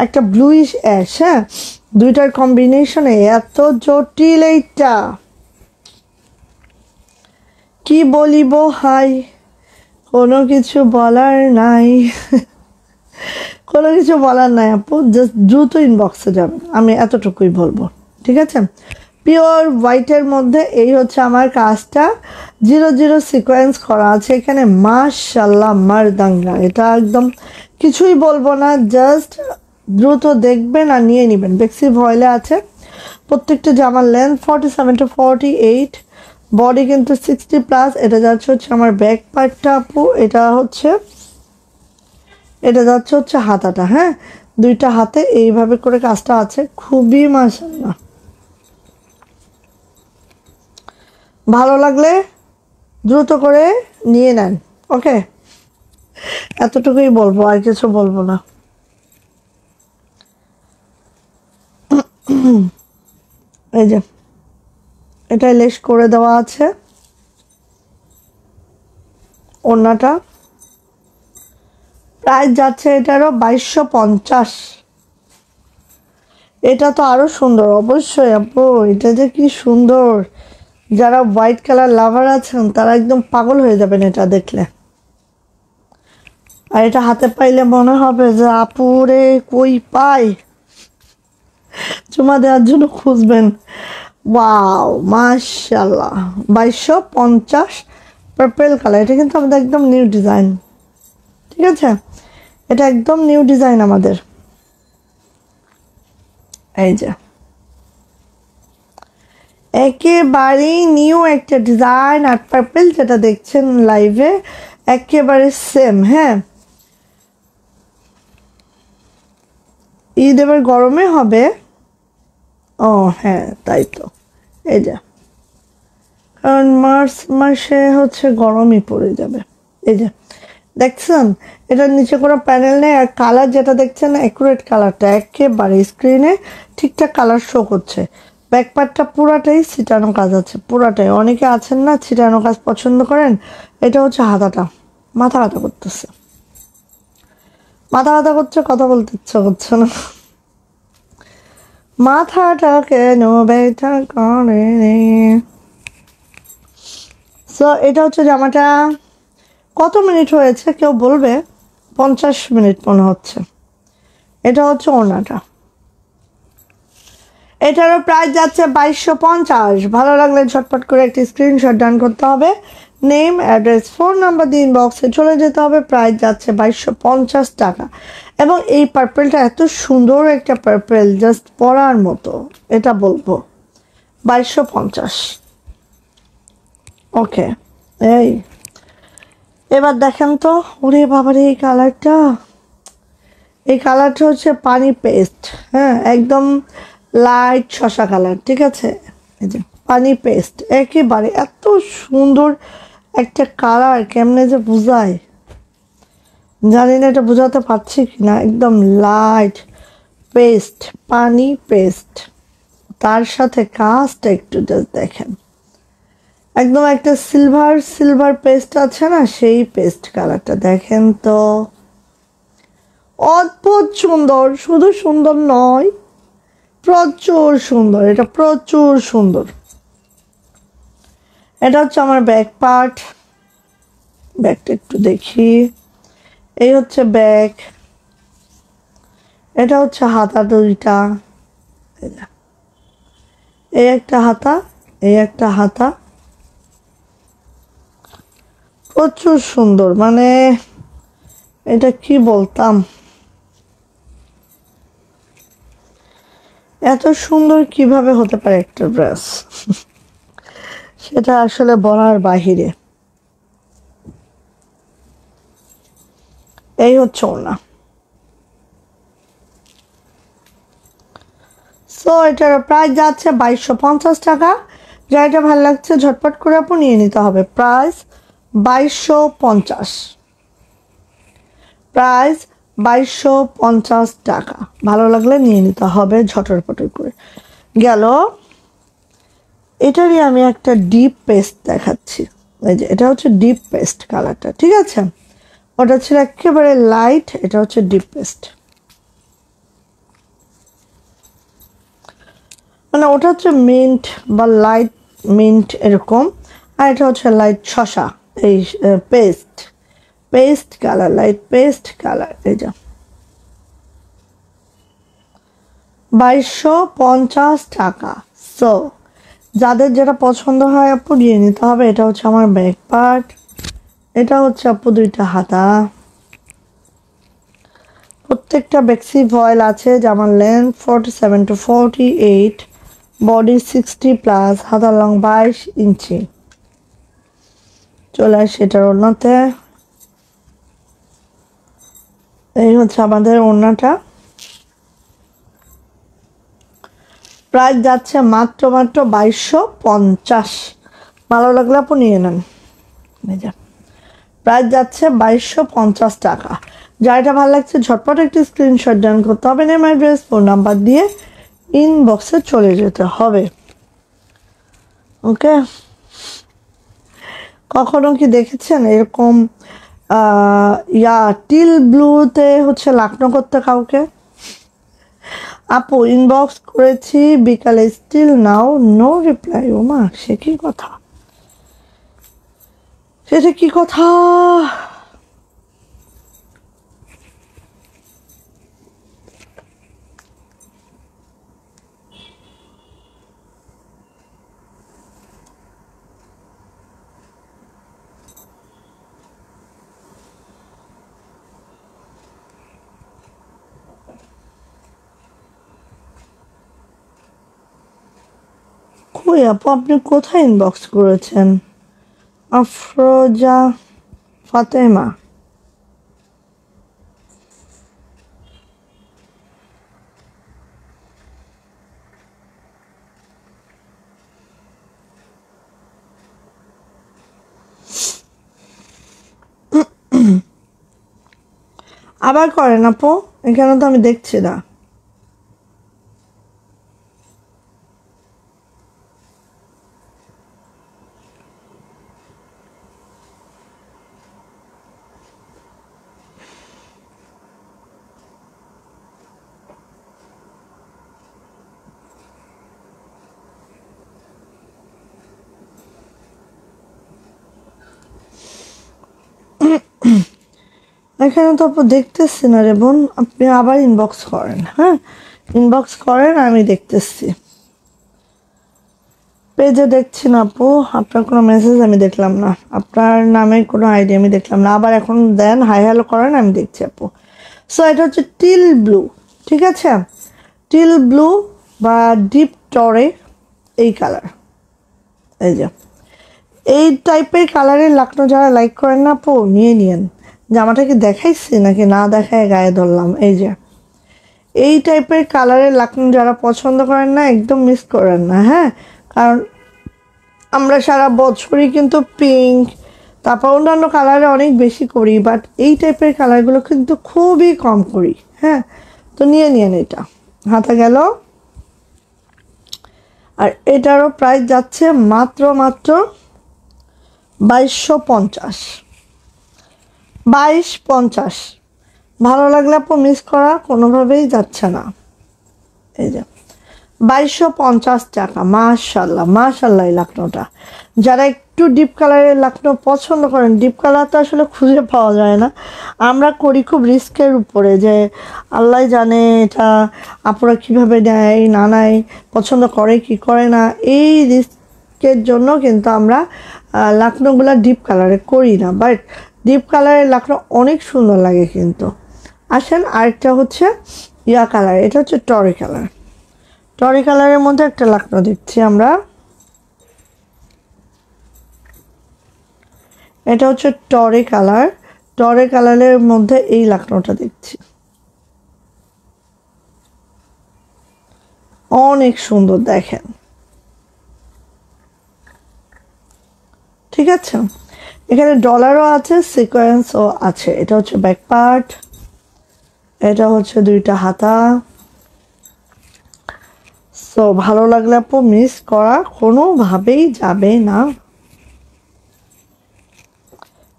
একটা ব্লুইশ অ্যাশ, হ্যাঁ, 2টার কম্বিনেশনে এত জটিল। এইটা কি বলিব হাই, কোনো কিছু বলার নাই। কোনো কিছু বলার নাই আপু, জাস্ট দ্রুত ইনবক্সে যাবেন, আমি এতটুকুই বলবো, ঠিক আছে? পিওর হোয়াইটের মধ্যে এই হচ্ছে আমার কাজটা। 00 সিকোয়েন্স করা আছে এখানে, মাশাল্লাহ মারদাঙ্গা। এটা একদম কিছুই বলবো না, জাস্ট দ্রুত দেখবেন আর নিয়ে নেবেন। বেক্সি ভয়েলে আছে। প্রত্যেকটা জামার লেন্থ 47 to 48, বডি কিন্তু 60+। এটা যাচ্ছে হচ্ছে আমার ব্যাক পার্টটা আপু। এটা যাচ্ছে হচ্ছে হাতাটা, হ্যাঁ, 2টা হাতে এইভাবে করে কাজটা আছে। খুবই মাশাআল্লাহ। ভালো লাগলে দ্রুত করে নিয়ে নেন, ওকে? এতটুকুই বলবো, আর কিছু বলবো না। এই যে এটাই লেস করে দেওয়া আছে। ওড়নাটা প্রাইস যাচ্ছে এটারও 2250। এটা তো আরো সুন্দর, অবশ্যই আপু, এটা যে কি সুন্দর। যারা হোয়াইট কালার লাভার আছেন তারা একদম পাগল হয়ে যাবেন এটা দেখলে। আর এটা হাতে পাইলে মনে হবে যে আপুরে কই পাই, চুমা দেওয়ার জন্য খুঁজবেন। ওয়াও, মাশাআল্লাহ, 2250 পার্পেল কালার। এটা কিন্তু আমাদের একদম নিউ ডিজাইন, ঠিক আছে? এটা একদম নিউ ডিজাইন আমাদের, এই যে একেবারেই নিউ একটা ডিজাইন। আর পার্পল যেটা দেখছেন লাইভে একেবারে সেম। হ্যাঁ, ঈদ এবার গরমে হবে। ও হ্যাঁ, তাই তো। এই যে কারণ মার্চ মাসে হচ্ছে গরমই পড়ে যাবে। এই যে দেখছেন, এটার নিচে কোনো প্যানেল নেই। আর কালার যেটা দেখছেন অ্যাকুরেট কালারটা, একেবারে স্ক্রিনে ঠিকঠাক কালার শো করছে। ব্যাকপার্টটা পুরাটাই ছিটানো কাজ আছে, পুরাটাই। অনেকে আছেন না ছিটানো কাজ পছন্দ করেন। এটা হচ্ছে হাতাটা, মাথা ব্যথা করতেছে, মাথা ব্যথা করছে, কথা বলতে ইচ্ছা করছে না। মাথাটা কেন ব্যথা করে। সো এটা হচ্ছে জামাটা। কত মিনিট হয়েছে কেউ বলবে? 50 মিনিট মনে হচ্ছে। এটা হচ্ছে ওড়নাটা। এটারও প্রাইস যাচ্ছে 2250। ভালো লাগলে ঝটপট করে একটি স্ক্রিনশট ডান করতে হবে। নেম, অ্যাড্রেস, ফোন নাম্বার দিয়ে ইনবক্সে চলে যেতে হবে। প্রাইস যাচ্ছে 2250 টাকা। এবং এই পার্পেলটা এত সুন্দর একটা পার্পেল, জাস্ট পরার মতো। এটা বলবো 2250। ওকে, এই এবার দেখেন তো। ওরে বাবারে, এই কালারটা, এই কালারটা হচ্ছে পানি পেস্ট। হ্যাঁ, একদম লাইট শসা কালার, ঠিক আছে। এই যে পানি পেস্ট, একেবারে এত সুন্দর একটা কালার, কেমনে যে বুঝায় জানি না, এটা বোঝাতে পারছি কিনা। একদম লাইট পেস্ট, পানি পেস্ট, তার সাথে কাজটা একটু জাস্ট দেখেন। একদম একটা সিলভার সিলভার পেস্ট আছে না, সেই পেস্ট কালারটা দেখেন তো। অদ্ভুত সুন্দর, শুধু সুন্দর নয়, প্রচুর সুন্দর। এটা প্রচুর সুন্দর। এটা হচ্ছে আমার ব্যাক পার্ট। ব্যাকটা একটু দেখি। এই হচ্ছে ব্যাক। এটা হচ্ছে হাতা দুইটা। এই একটা হাতা, এই একটা হাতা। প্রচুর সুন্দর, মানে এটা কি বলতাম, এত সুন্দর কিভাবে হতে পারে একটা ড্রেস, সেটা আসলে বলার বাহিরে। এই হচ্ছে ওনা। সো এটার প্রাইস যাচ্ছে 2250 টাকা। যেটা ভালো লাগছে ঝটপট করে আপু নিয়ে নিতে হবে। প্রাইস 2250। প্রাইস 2250 টাকা। ভালো লাগলে নিয়ে নিতে হবে ঝটপট করে। গেল। এটারই আমি একটা ডিপ পেস্ট দেখাচ্ছি। এই যে এটা হচ্ছে ডিপ পেস্ট কালারটা, ঠিক আছে। ওটা ছিল একেবারে লাইট, এটা হচ্ছে ডিপ পেস্ট। মানে ওটা হচ্ছে মিন্ট বা লাইট মিন্ট এরকম, আর এটা হচ্ছে লাইট শসা। এই paste, paste colour, light paste colour. এই যে 2250 টাকা। সো যাদের যেটা পছন্দ হয় আপু নিয়ে নিতে হবে। এটা হচ্ছে আমার ব্যাক পার্ট। এটা হচ্ছে আপু দুইটা হাতা। প্রত্যেকটা বেক্সি ভয়েল আছে। জামার লেন্থ 47 to 48, বডি 60+, হাতা লং 22 ইঞ্চি। চলে আসে এটার ওড়নাতে। এই হচ্ছে আমাদের ওড়নাটা। প্রাইস যাচ্ছে মাত্র 2250। ভালো লাগলে আপু নিয়ে নেন। প্রাইস যাচ্ছে 2250 টাকা। যা এটা ভালো লাগছে ঝটপট একটি স্ক্রিনশট ডান করতে হবে। নেম, অ্যাড্রেস, ফোন নাম্বার দিয়ে ইনবক্সে চলে যেতে হবে। ওকে, কখনো কি দেখেছেন এরকম টিল ব্লুতে হচ্ছে লাকনো করতে কাউকে? আপু ইনবক্স করেছি বিকালে, স্টিল নাও নো রিপ্লাই। ওমা, সে কি কথা, সেটা কি কথা। কই আপু আপনি কোথায় ইনবক্স করেছেন? আফরোজা ফাতেমা। আবার করেন আপু, এখানে তো আমি দেখছি না। এখানে তো আপু দেখতেছি না রে বোন, আপনি আবার ইনবক্স করেন। হ্যাঁ, ইনবক্স করেন, আমি দেখতেছি। পেজে দেখছি না আপু, আপনার কোনো মেসেজ আমি দেখলাম না, আপনার নামে কোনো আইডি আমি দেখলাম না। আবার এখন দেন, হাই হ্যালো করেন, আমি দেখছি আপু। সো এটা হচ্ছে টিল ব্লু, ঠিক আছে? টিল ব্লু বা ডিপ টরে এই কালার, এই যে এই টাইপের কালারের লাকনো যারা লাইক করেন না আপু, নিয়ে নিয়েন। জামাটা কি দেখাইছি নাকি না দেখায় গায়ে ধরলাম? এই যে এই টাইপের কালারের লাকনো যারা পছন্দ করেন না, একদম মিস করেন না। হ্যাঁ, কারণ আমরা সারা বছরই কিন্তু পিঙ্ক, তারপর অন্যান্য কালারে অনেক বেশি করি, বাট এই টাইপের কালারগুলো কিন্তু খুবই কম করি। হ্যাঁ, তো নিয়ে নিয়েন, এটা হাতে গেল। আর এটারও প্রাইস যাচ্ছে মাত্র 2250। 2250। ভালো লাগলে আপু মিস করা কোনোভাবেই যাচ্ছে না। এই যে 2250 টাকা। মাশাল্লাহ মাশাল্লাহ, এই লাকনোটা যারা একটু ডিপ কালারের লাকনো পছন্দ করেন, ডিপ কালার তো আসলে খুঁজে পাওয়া যায় না, আমরা করি খুব রিস্কের উপরে, যে আল্লাহ জানে এটা আপুরা কীভাবে নেয় না নেয়, পছন্দ করে কি করে না, এই রিস্কের জন্য কিন্তু আমরা লাকনোগুলা ডিপ কালারে করি না। বাট ডিপ কালারের লাকনো অনেক সুন্দর লাগে কিন্তু। আসেন, আরেকটা হচ্ছে ইয়া কালার, এটা হচ্ছে টরে কালার। টরি কালারের মধ্যে একটা লাকনো দেখছি আমরা, এটা হচ্ছে টরে কালার। টরে কালারের মধ্যে এই লাকনোটা দেখছি, অনেক সুন্দর দেখেন, ঠিক আছে? এখানে ডলারও আছে, সিকোয়েন্সও আছে। এটা হচ্ছে ব্যাক পার্ট, এটা হচ্ছে দুইটা হাতা। সো ভালো লাগলে আপু মিস করা কোনোভাবেই যাবে না।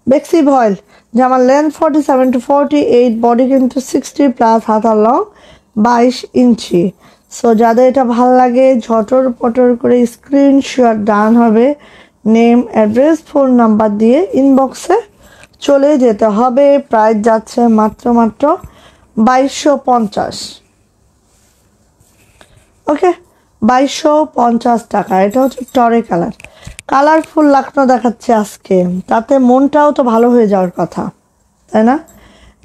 বেক্সি ভয়েল জামার লেন্থ 47 to 48, বডি কিন্তু 60 প্লাস, হাতা লং 22 ইঞ্চি। সো যাদের এটা ভাল লাগে ঝটর পটর করে স্ক্রিনশট ডান হবে, নেম অ্যাড্রেস ফোন নাম্বার দিয়ে ইনবক্সে চলে যেতে হবে। প্রাইস যাচ্ছে মাত্র 2250। ওকে, 2250 টাকা। এটা হচ্ছে টরে কালার, কালারফুল লাকনো দেখাচ্ছে আজকে, তাতে মনটাও তো ভালো হয়ে যাওয়ার কথা, তাই না?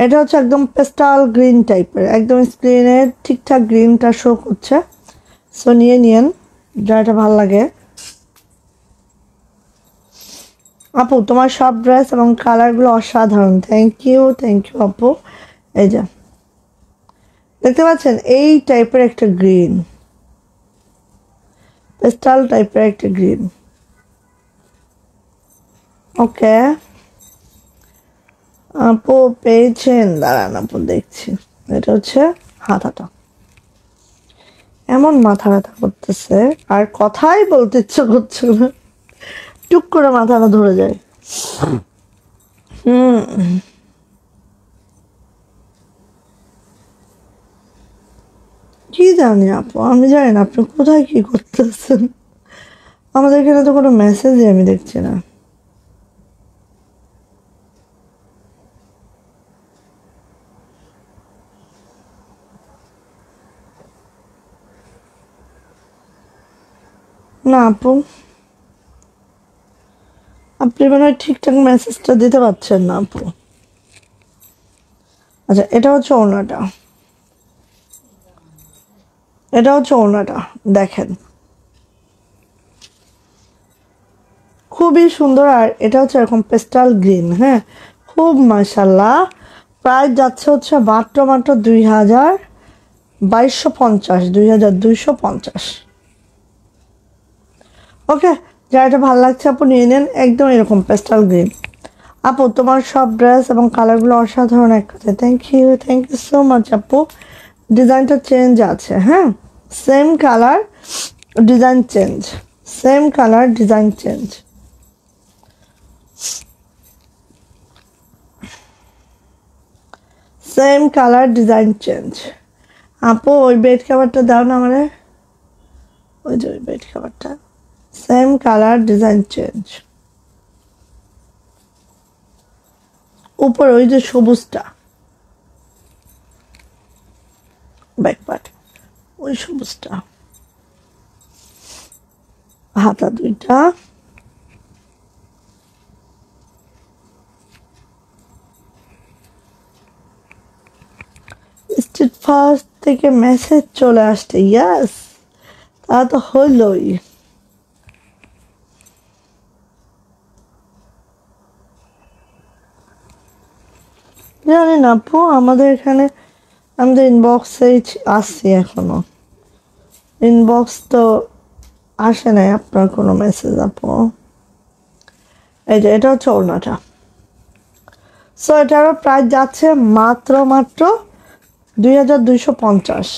এটা হচ্ছে একদম পেস্টাল গ্রিন টাইপের, একদম স্ক্রিনে ঠিকঠাক গ্রিনটা শো করছে। সো নিয়ে নিয়েন যেটা ভালো লাগে। আপু তোমার সব ড্রেস এবং কালারগুলো অসাধারণ, থ্যাংক ইউ আপু। এই যে দেখতে পাচ্ছেন এই টাইপের একটা গ্রিন, পেস্টাল টাইপের একটা গ্রিন। ওকে আপু পেয়েছেন, দাঁড়ান আপু দেখছি। এটা হচ্ছে হাতাটা, এমন মাথা ব্যথা করতেছে আর কথাই বলতে ইচ্ছে করছে না, টুক করে মাথাটা ধরে যায়। কি জানি আপু, আমি জানি না আপনি কোথায় কি করতেছেন, আমাদের এখানে তো কোনো মেসেজই আমি দেখছি না। না আপু, আপনি মনে হয় ঠিকঠাক মেসেজটা দিতে পারছেন না আপু। আচ্ছা, এটা হচ্ছে ওড়নাটা, এটা হচ্ছে ওড়নাটা, দেখেন খুবই সুন্দর। আর এটা হচ্ছে এরকম পেস্টাল গ্রিন, হ্যাঁ, খুব মাশাল্লাহ। প্রাইস যাচ্ছে হচ্ছে মাত্র 2250, 2250। ওকে, যার এটা ভালো লাগছে আপু নিয়ে নেন, একদম এরকম পেস্টাল গ্রিন। আপু তোমার সব ড্রেস এবং কালারগুলো অসাধারণ এক কথা। থ্যাংক ইউ সো মাচ আপু। ডিজাইনটা চেঞ্জ আছে, হ্যাঁ, same colour design change, same colour design change. Same colour design change. আপু ওই বেড কাভারটা দাও না আমারে, ওই যে ওই বেড কাভারটা, সেম কালার ডিজাইন চেঞ্জ। উপরে ওই যে সবুজটা ব্যাক পার্ট, ওই সবুজটা, হাতা দুইটা। স্ট্রিট ফাস্ট থেকে মেসেজ চলে আসছে, ইয়াস, তা তো হলোই। জানি না আপু, আমাদের এখানে আমাদের ইনবক্সে আসছি, এখনো ইনবক্স তো আসে নাই আপনার কোনো মেসেজ আপু। এই যে এটা হচ্ছে ওড়নাটা। সো এটারও প্রাইস যাচ্ছে মাত্র 2250।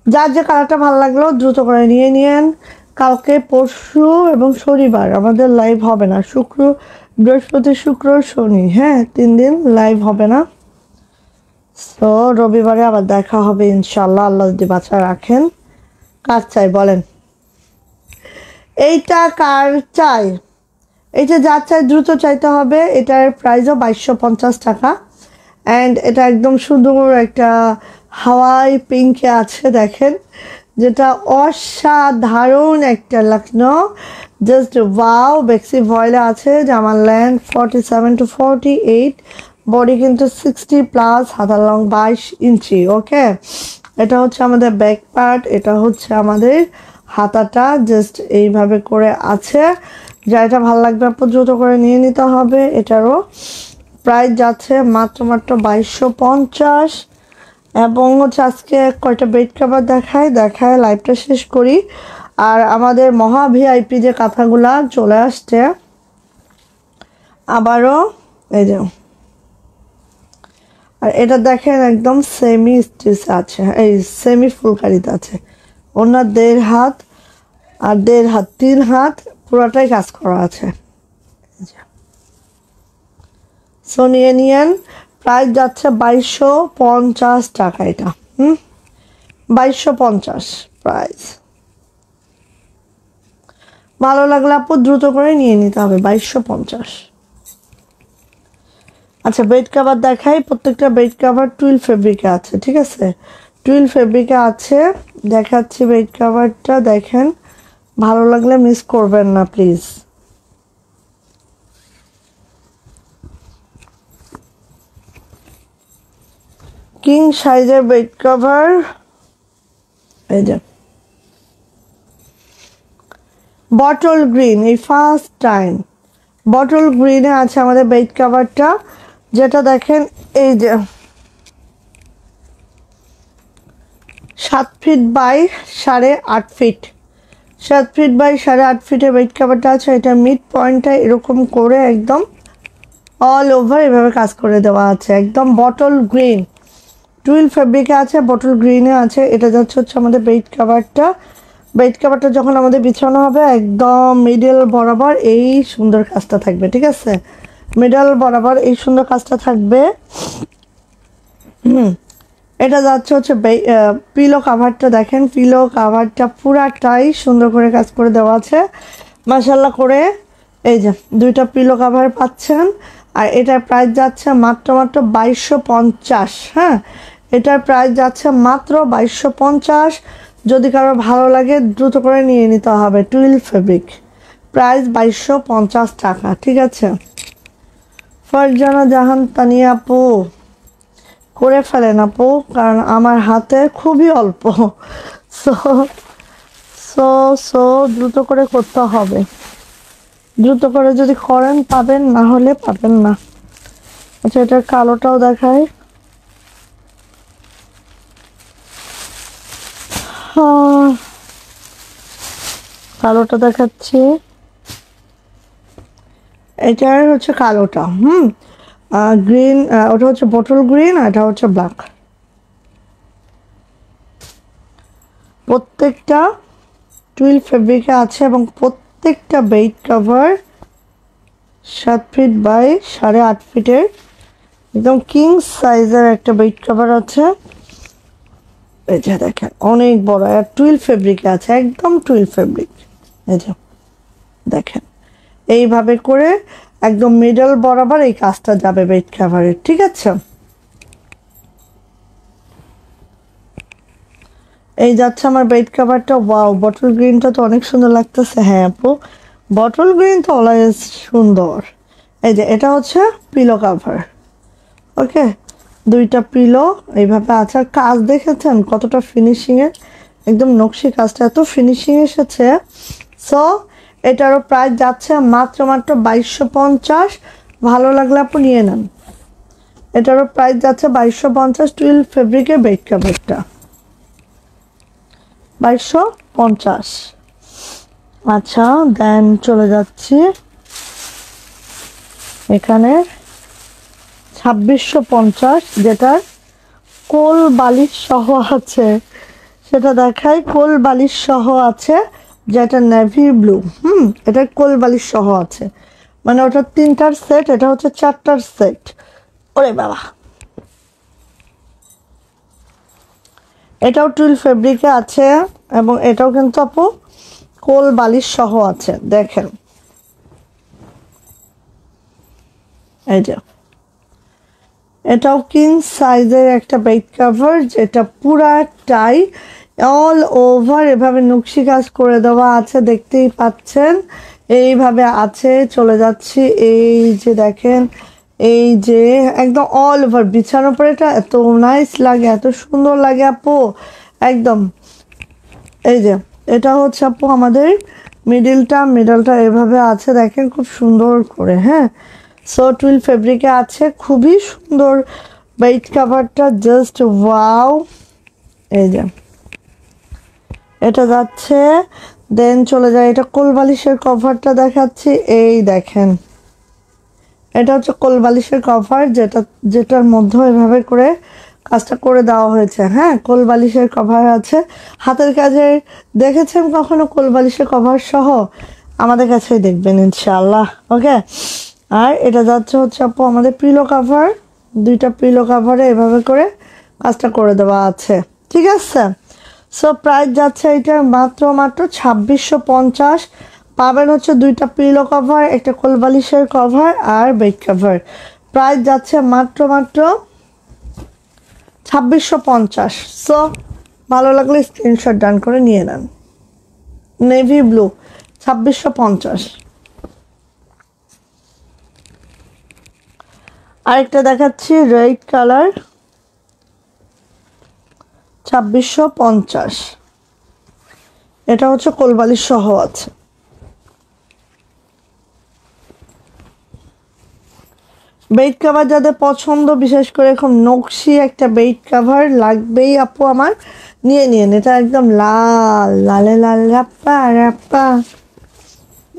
যার যে কালারটা ভালো লাগলো দ্রুত করে নিয়ে নিয়েন। কালকে পরশু এবং শনিবার আমাদের লাইভ হবে না, বৃহস্পতি শুক্র শনি, হ্যাঁ, 3 দিন লাইভ হবে না। সো রবিবারে আবার দেখা হবে ইনশাল্লাহ, আল্লাহ যদি বাঁচা রাখেন। কার চাই বলেন? এইটা কার চাই? এইটা যার চাই দ্রুত চাইতে হবে। এটার প্রাইসও 2250 টাকা। অ্যান্ড এটা একদম সুন্দর একটা হাওয়াই পিঙ্কে আছে, দেখেন, যেটা অসাধারণ একটা লখনৌ, জাস্ট ওয়াও। বেক্সি ভয়েলে আছে জামার লেন্থ 47 to 48, বডি কিন্তু 60+, হাতার লং 22 ইঞ্চি। ওকে, এটা হচ্ছে আমাদের ব্যাক পার্ট, এটা হচ্ছে আমাদের হাতাটা, জাস্ট এইভাবে করে আছে। যা এটা ভালো লাগবে আপু দ্রুত করে নিয়ে নিতে হবে। এটারও প্রাইস যাচ্ছে মাত্র 2250। এবং হচ্ছে আজকে কয়টা বেড কভার দেখায় লাইভটা শেষ করি। আর আমাদের মহা ভিআইপি যে কাঁথাগুলা চলে আসছে আবারও, এই যে, আর এটা দেখেন একদম সেমি স্টিচ আছে, এই সেমি ফুলকারিতে আছে। ওনার 1.5 হাত আর 1.5 হাত 3 হাত পুরোটাই কাজ করা আছে। সো নিয়ে নিয়েন। প্রাইস যাচ্ছে 2250 টাকা। এটা 2250 প্রাইস। ভালো লাগলে আপু দ্রুত করে নিয়ে নিতে হবে, 2250। আচ্ছা, বেড কাভার দেখাই। প্রত্যেকটা বেড কাভার টুইল ফেব্রিকে আছে, ঠিক আছে, টুইল ফেব্রিকে আছে। দেখাচ্ছি বেড কাভারটা, দেখেন, ভালো লাগলে মিস করবেন না প্লিজ। কিং সাইজের বেড কভার, এই যে বটল গ্রিন, এই ফার্স্ট টাইম বটল গ্রিনে আছে আমাদের বেড কভারটা, যেটা দেখেন এই যে 7 feet by 8.5 feet, 7 feet by 8.5 ফিটের বেড কভারটা আছে। এটা মিড পয়েন্টটা এরকম করে একদম অল ওভার এভাবে কাজ করে দেওয়া আছে। একদম বটল গ্রিন টুইল ফেব্রিকে আছে, বটল গ্রিনে আছে। এটা যাচ্ছে হচ্ছে আমাদের বেড কাভারটা। বেড কাভারটা যখন আমাদের বিছানো হবে একদম মিডল বরাবর এই সুন্দর কাজটা থাকবে, ঠিক আছে, মিডল বরাবর এই সুন্দর কাজটা থাকবে। এটা যাচ্ছে হচ্ছে পিলো কাভারটা, দেখেন পিলো কাভারটা পুরাটাই সুন্দর করে কাজ করে দেওয়া আছে মাশাআল্লাহ করে। এই যে 2টা পিলো কাভার পাচ্ছেন। আর এটার প্রাইস যাচ্ছে মাত্র 2250। হ্যাঁ, এটার প্রাইস যাচ্ছে মাত্র 2250। যদি কারো ভালো লাগে দ্রুত করে নিয়ে নিতে হবে। টুইল ফেব্রিক, প্রাইস 2250 টাকা, ঠিক আছে। ফারজানা জাহান তানিয়া আপু করে ফেলেন আপু, কারণ আমার হাতে খুবই অল্প। সো সো সো দ্রুত করে করতে হবে। দ্রুত করে যদি করেন পাবেন, না হলে পাবেন না। আচ্ছা, এটার কালোটাও দেখায়। কালোটা দেখাচ্ছি, এটার হচ্ছে কালোটা। গ্রিন, ওটা হচ্ছে বটল গ্রিন, আর এটা হচ্ছে ব্ল্যাক। প্রত্যেকটা টুইল ফেব্রিকে আছে এবং প্রত্যেকটা বেড কভার 7 ফিট বাই 8.5 ফিটের একদম কিং সাইজের একটা বেড কভার আছে। এই যে দেখেন অনেক বড়, আর টুইল ফেব্রিকে আছে, একদম টুইল ফেব্রিক। এই যে দেখেন এইভাবে করে একদম মিডল বরাবর এই কাজটা যাবে বেড কভারের, ঠিক আছে। এই যাচ্ছে আমার বেড কভারটা। ওয়াও, বটল গ্রিনটা তো অনেক সুন্দর লাগতেছে। হ্যাঁ আপু, বটল গ্রিন তো অলওয়েজ সুন্দর। এই যে এটা হচ্ছে পিলো কভার। ওকে, দুইটা পিলো এইভাবে আছে। আর কাজ দেখেছেন কতটা ফিনিশিংয়ের, একদম নকশি কাজটা এত ফিনিশিং এসেছে। সো এটারও প্রাইস যাচ্ছে মাত্র 2250। ভালো লাগলে আপু নিয়ে নেন। এটারও প্রাইস যাচ্ছে 2250, টুইল ফেব্রিকের বেড কভারটা 2250। আচ্ছা, দেন চলে যাচ্ছি এখানে 2650, যেটার কোল বালিশ সহ আছে, সেটা দেখাই। কোল বালিশ সহ আছে, যেটা নেভি ব্লু। এটা কোল বালিশ সহ আছে, মানে ওটা 3টার সেট, এটা হচ্ছে 4টার সেট। ওরে বাবা, এটাও টুইল ফেব্রিকে আছে এবং এটাও কিন্তু আপু কোল বালিশ সহ আছে। দেখেন এই যে এটাও কিং সাইজের একটা বেড কভার, যেটা পুরাটাই অল ওভার এভাবে নকশি কাজ করে দেওয়া আছে, দেখতেই পাচ্ছেন এইভাবে আছে। চলে যাচ্ছি, এই যে দেখেন, এই যে একদম অল ওভার বিছানোর পরে এটা এত নাইস লাগে, এত সুন্দর লাগে আপু একদম। এই যে এটা হচ্ছে আপু আমাদের মিডলটা এভাবে আছে, দেখেন খুব সুন্দর করে। হ্যাঁ, সো টুইল ফেব্রিকে আছে, খুবই সুন্দর বেড কভারটা, জাস্ট ওয়াও। এই যে এটা যাচ্ছে, দেন চলে যায়, এটা কোল বালিশের কভারটা দেখাচ্ছি। এই দেখেন এটা হচ্ছে কোল বালিশের কভার, যেটার মধ্যে এভাবে করে কাজটা করে দেওয়া হয়েছে। হ্যাঁ, কোল বালিশের কভার আছে। হাতের কাজে দেখেছেন কখনো কোল বালিশের কভার সহ? আমাদের কাছেই দেখবেন ইনশাআল্লাহ। ওকে, আর এটা যাচ্ছে হচ্ছে আপু আমাদের পিলো কভার, দুইটা পিলো কভারে এভাবে করে কাজটা করে দেওয়া আছে, ঠিক আছে। সো প্রাইস যাচ্ছে এটার মাত্র 2650। পাবেন হচ্ছে দুইটা পিলো কভার, একটা কোল বালিশের কভার আর বেড কভার। প্রাইস যাচ্ছে মাত্র 2650। সো ভালো লাগলে স্ক্রিনশট ডান করে নিয়ে নেন। Navy blue 2650। আরেকটা দেখাচ্ছি রেড কালার 2650। এটা হচ্ছে কোলবালিশ সহ আছে। বেড কভার যাদের পছন্দ, বিশেষ করে এরকম নকশি একটা বেড কভার লাগবেই আপু আমার, নিয়ে নিন। এটা একদম লাল লালে লাল রাপ্পা রাপ্পা,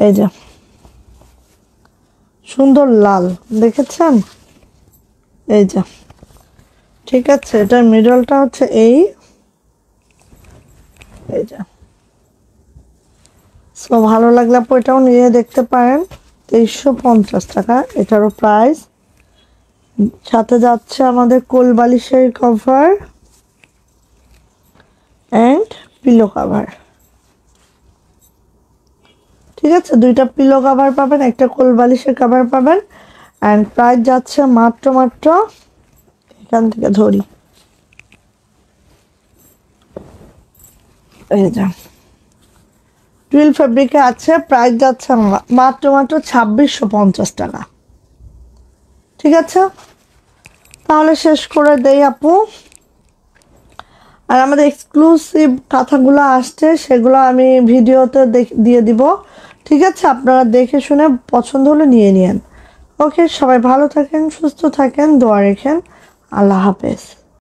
এই যে সুন্দর লাল, দেখেছেন? এই যে, ঠিক আছে। এটার মিডলটা হচ্ছে এই যে। সো ভালো লাগলে আপু এটাও নিয়ে দেখতে পারেন। 2350 টাকা এটারও প্রাইস। সাথে যাচ্ছে আমাদের কোল বালিশের কভার অ্যান্ড পিলো কভার, ঠিক আছে। দুইটা পিলো কভার পাবেন, একটা কোল বালিশের কভার পাবেন। অ্যান্ড প্রাইস যাচ্ছে মাত্র এখান থেকে ধরি, এই যে টুইল ফেব্রিকে আছে। প্রাইস যাচ্ছে মাত্র 2650 টাকা, ঠিক আছে। তাহলে শেষ করে দেই আপু। আর আমাদের এক্সক্লুসিভ কাঁথাগুলো আসছে, সেগুলো আমি ভিডিওতে দিয়ে দিব। ঠিক আছে, আপনারা দেখে শুনে পছন্দ হলে নিয়ে নিন। ওকে, সবাই ভালো থাকেন, সুস্থ থাকেন, দোয়া রেখেন। আল্লাহ হাফেজ।